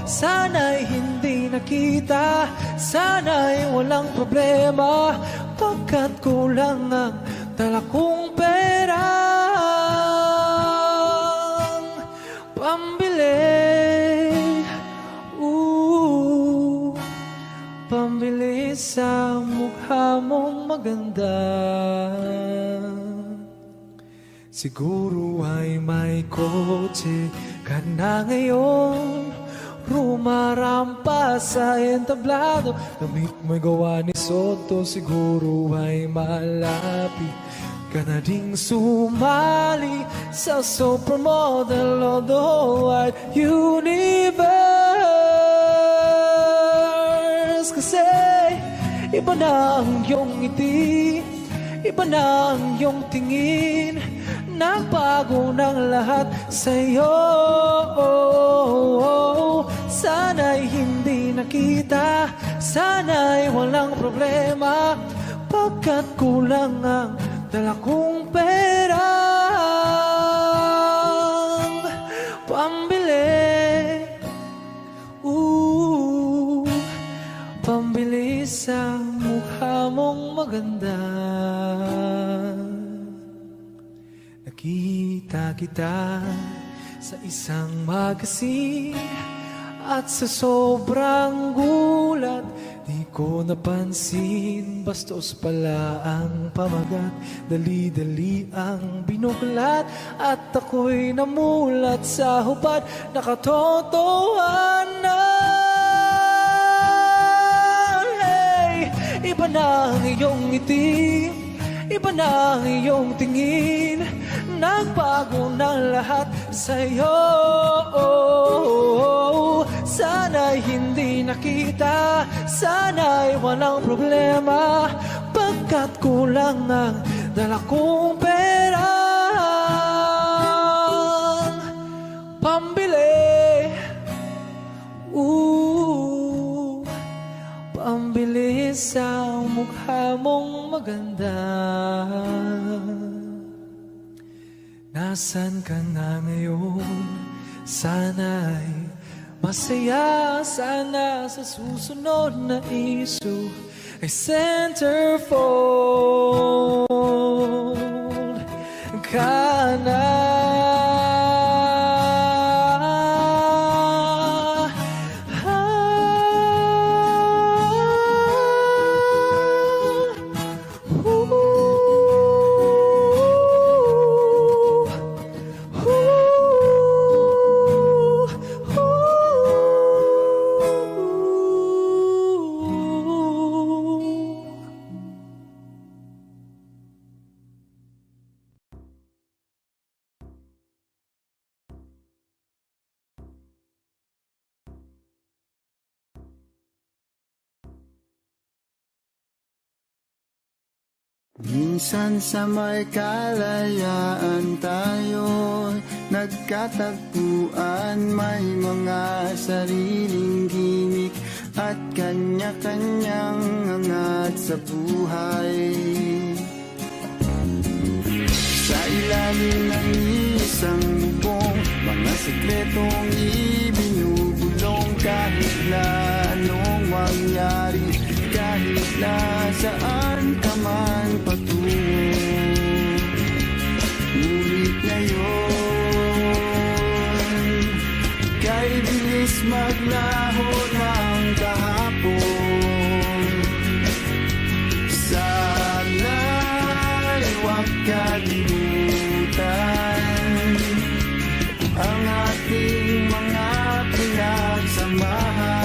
Sana'y hindi nakita, sana'y walang problema, pagkat kulang ang dala kong pera pambili, pambili sa mukha mong maganda. Siguro ay may kotse ka na ngayon, rumarampa sa entablado, damit mo'y gawa ni Soto. Siguro ay malapit ka na ding sumali sa supermodel o the wide universe. Kasi iba na ang iyong ngiti, iba na ang iyong tingin, nagbago ng lahat sa'yo. Sana'y hindi nakita. Sana'y walang problema, pagkat kulang ang dala kong pera. Pambili sa mukha mong maganda. Nakita kita sa isang magazine, at sa sobrang gulat di ko napansin. Bastos pala ang pamagat, dali-dali ang binuklat, at ako'y namulat sa hubad na katotohanan. Iba na ang iyong ngiti, iba na ang iyong tingin, nagbago na lahat sa'yo. Sana'y hindi nakita, sana'y walang problema, pagkat kulang ang dala kong pera. Pambili, pambili sa mukha mong maganda. Nasaan ka na ngayon? Sana'y masaya. Sana sa susunod na issue ay centerfold ka na. Minsan sa may kalayaan tayo nagkatagpuan, may mga sariling gimik at kanya-kanyang angat sa buhay. Sa ilalim ng isang bubong, mga sikretong ibinubulong, kahit na anong mangyari, kahit na saan ka man patungo. Ngunit ngayon, kay bilis maglaho ng kahapon. Sana'y huwag kalimutan ang ating mga pinagsamahan.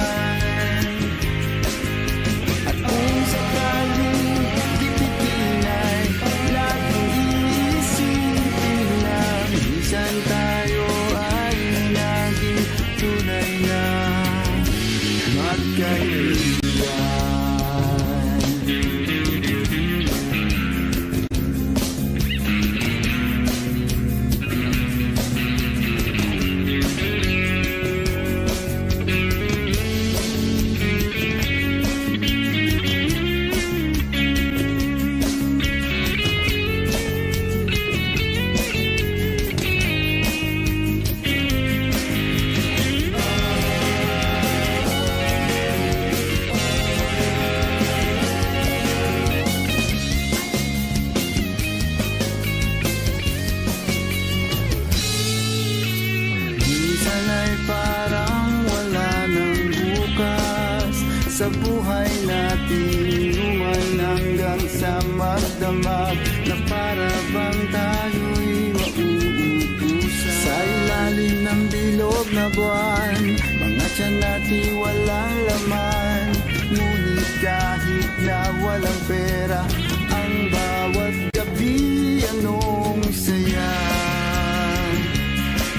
Sa buhay natin luman hanggang sa magdamag, na para bang tayo'y mauubusan. Sa ilalim ng bilog na buwan, mga tiyan natin walang laman. Ngunit kahit na walang pera, ang bawat gabi anong saya.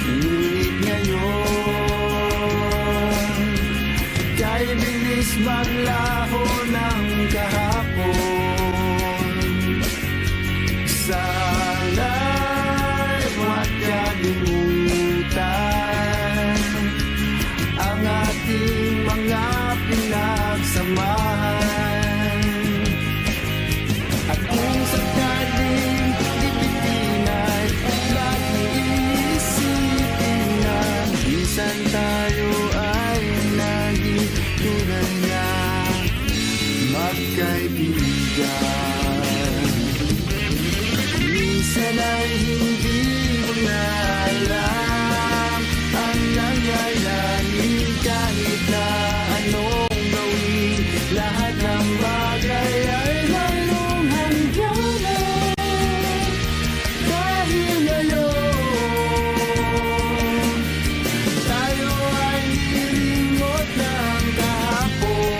Ngunit ngayon, kay bilis maglaho ng kahapon. Sana'y huwag kalimutan ang ating mga kaibigan. Minsan ay hindi mo na alam ang nangyayari kahit na anong gawin. Lahat ng bagay ay lalong hangganan. Dahil ngayon tayo ay nilingot ng kahapon.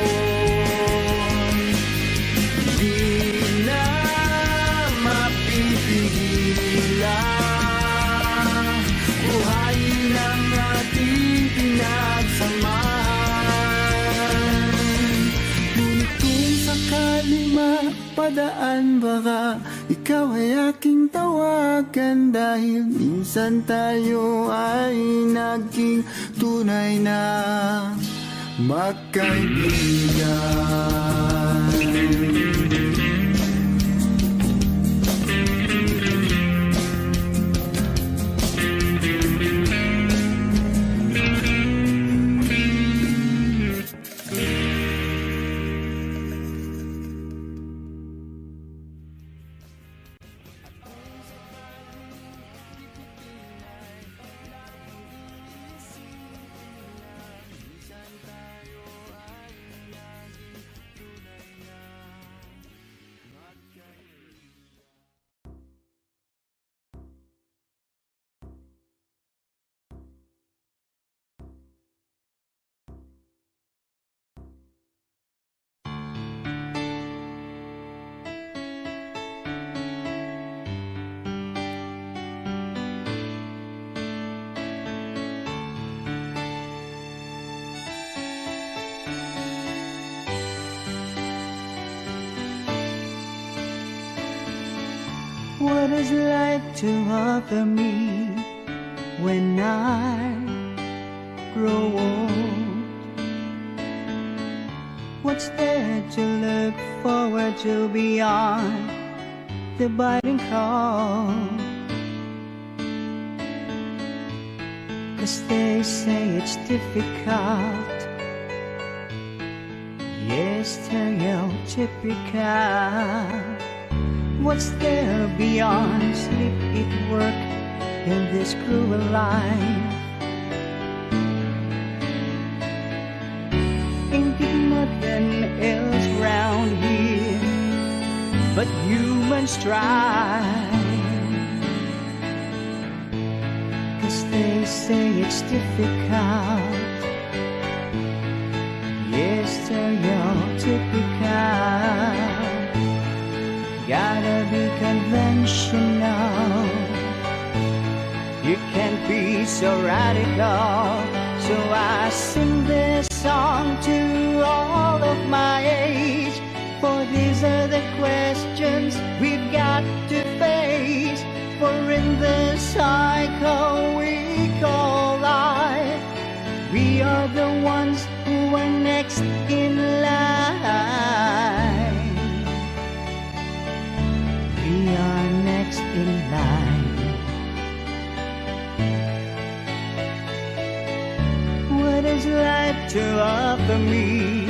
Di na mapipigilan. Buhayin ang ating pinagsamahan. Ngunit kung sakali mapadaan, baka ikaw ay aking tawagan. Dahil minsan tayo ay naging tunay na magkaibigan. What is life to offer me when I grow old? What's there to look forward to beyond the biting cold? 'Cause they say it's difficult, yes, stereotypical. What's there beyond sleep, eat, work in this cruel life? Ain't it nothing else round here but human strife? 'Cause they say it's difficult, yes, stereotypical. Gotta be conventional, you can't be so radical. So I sing this song to all of my age, for these are the questions we've got to face. For in this cycle we call life, we are the ones who are next in line. We are next in line. What is life to offer me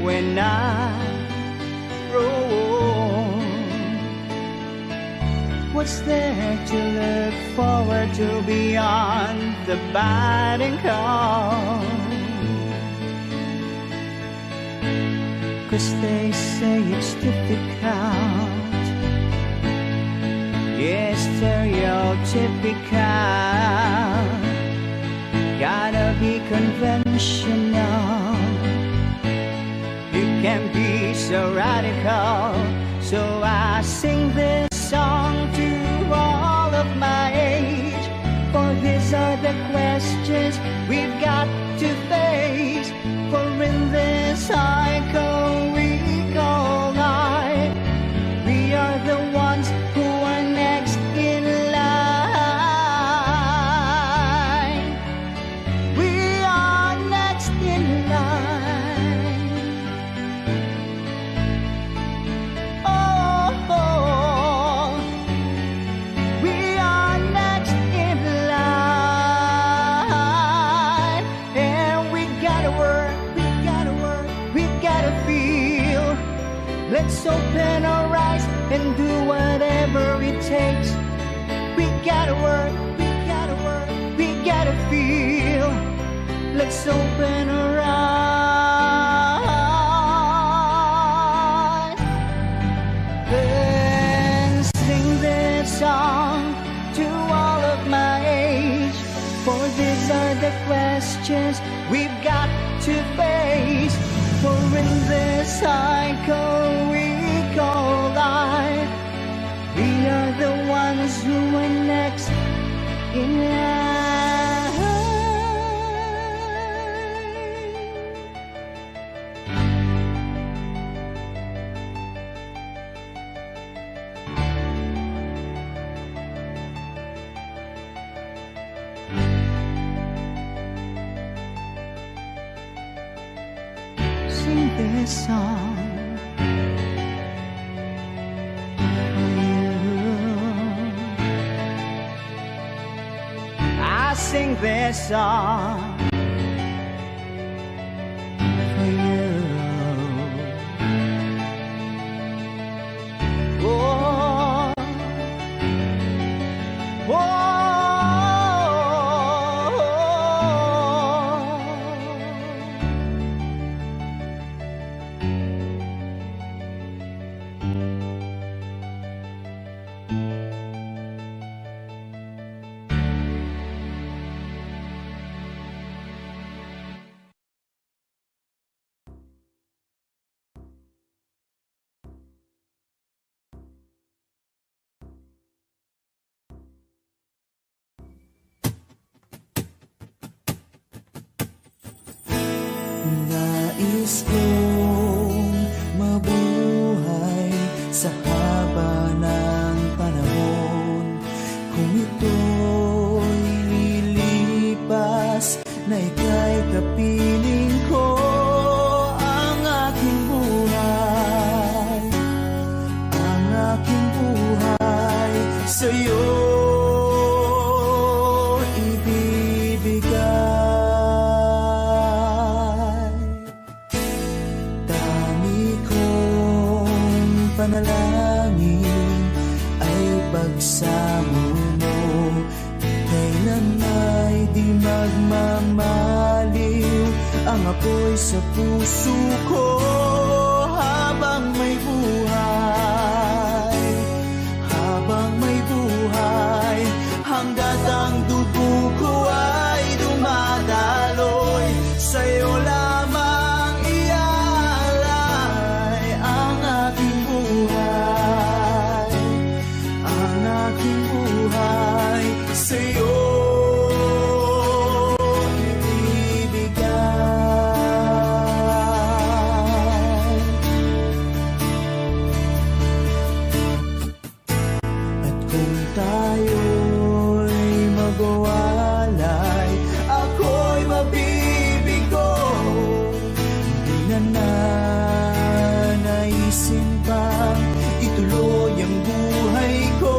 when I grow old? What's there to look forward to beyond the biting cold? 'Cause they say it's difficult, yes, stereotypical. Gotta be conventional, you can't be so radical. So I sing this song to all of my age, for these are the questions we've got to face. For in this cycle we call life, we are the ones who are next in line. We are next in line. Oh, oh, oh. Let's open our eyes and do whatever it takes. We gotta work, we gotta work, we gotta feel. Let's open our eyes and sing this song to all of my age. For these are the questions we've got to face. For in this cycle we call life, we are the ones who are next in line. Sing this song for you. I sing this song for you. Oh, oh. Nais kong mabuhay sa haba ng panahon. Kung ito'y lilipas, na ika'y kapiling ko. Ang aking buhay, ang aking buhay sa'yo ibibigay. Panalangin ay pagsamo mo, kailan ay di magmamaliw ang apoy sa puso ko. Habang may buhay, habang may buhay, hanggat ang dugo ko ay dumadaloy, sa'yo lamang ialay ang aking buhay, ang aking buhay sa'yo ibibigay. At kung tayo'y magwawalay, ako'y mabibigo. Hindi na nanaisin pang ituloy ang buhay ko.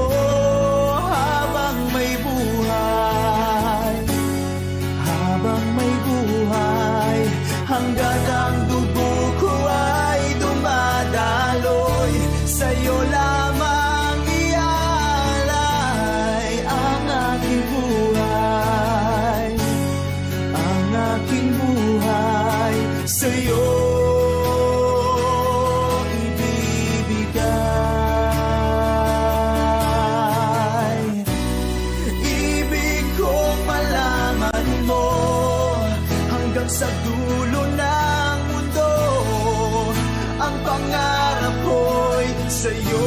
Habang may buhay, habang may buhay, hanggat ang dugo ko ay dumadaloy, sa'yo lamang ialay ang aking buhay, ang aking buhay sa'yo ibibigay. Ibig kong malaman mo hanggang sa dulo ng mundo, ang pangarap ko'y sa'yo.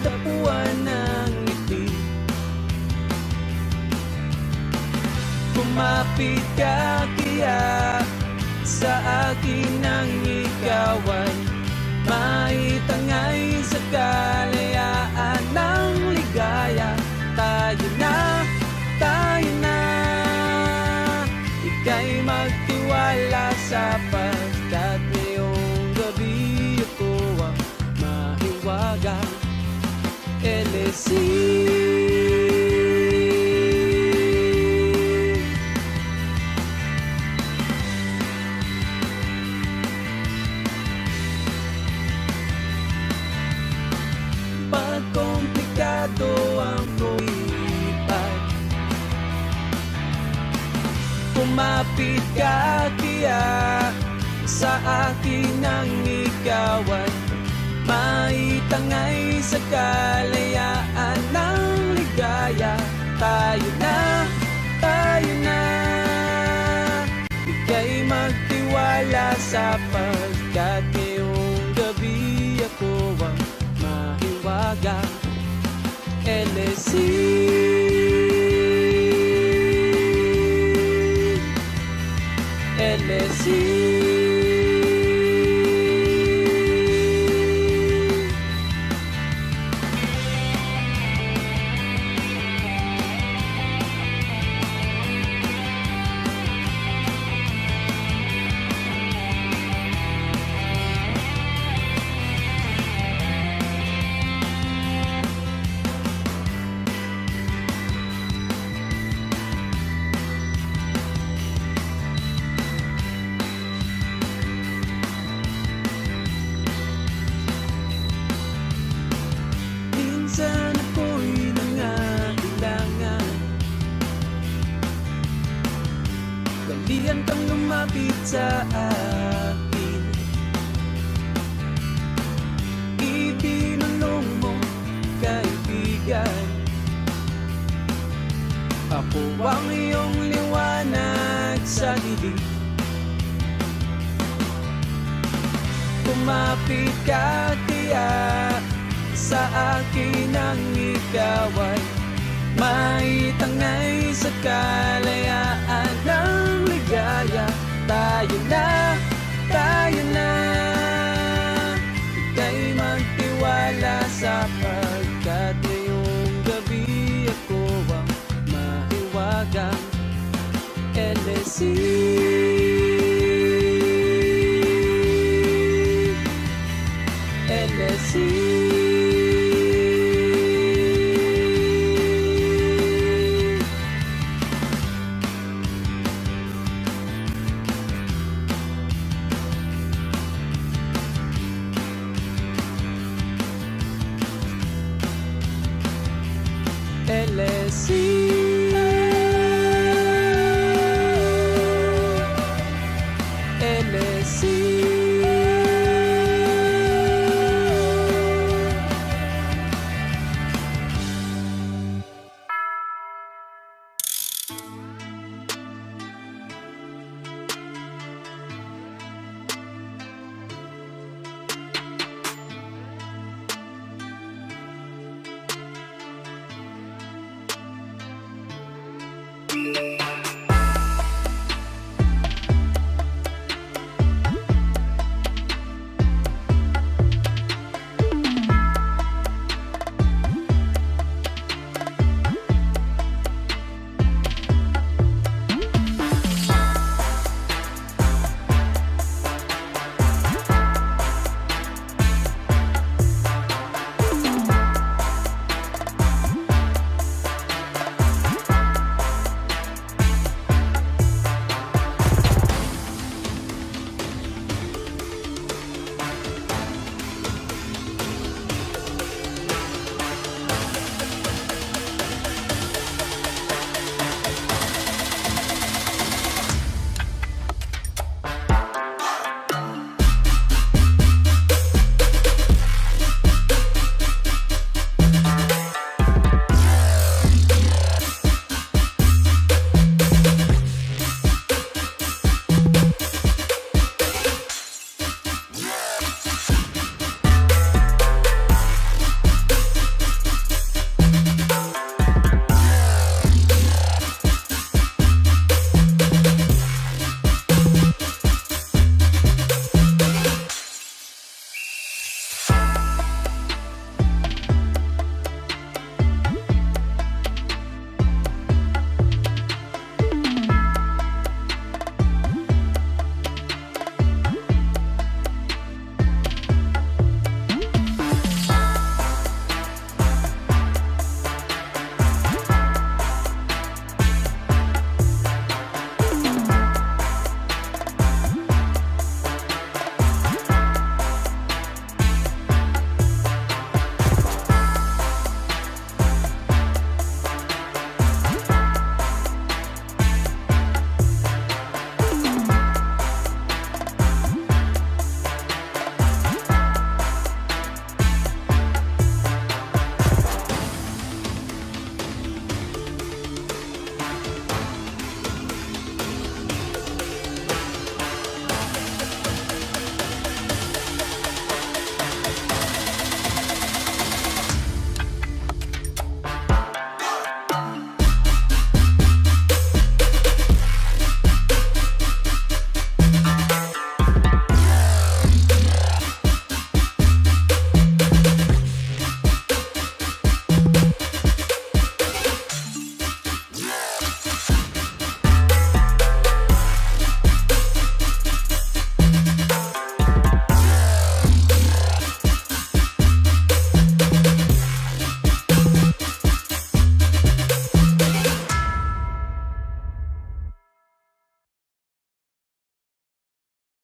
dapuan ng ngiti. Kumapit ka kaya sa akin ang ikaw ay maitangay sa kalayaan ng ligaya. Tayo na, ika'y magtiwala sapagkat ngayong gabi ako ang mahiwagang LSC. Pagkomplikado ang kulipat, kumapit ka kaya sa akin ang ikaw ay maitangay sa kalayaan ng ligaya. Tayo na, ika'y magtiwala sapagkat ngayong gabi ako ang mahiwagang LSC. LSC. Minsan ako'y nangailangan, dalian kang lumapit sa akin. Ibinulong mo, kaibigan, ako ang iyong liwanag sa dilim. Kumapit ka kaya sa akin ang ikaw ay maitangay sa kalayaan ng ligaya. Tayo na, ika'y magtiwala sapagkat ngayong gabi ako ang mahiwagang LSC. LSC. LSC.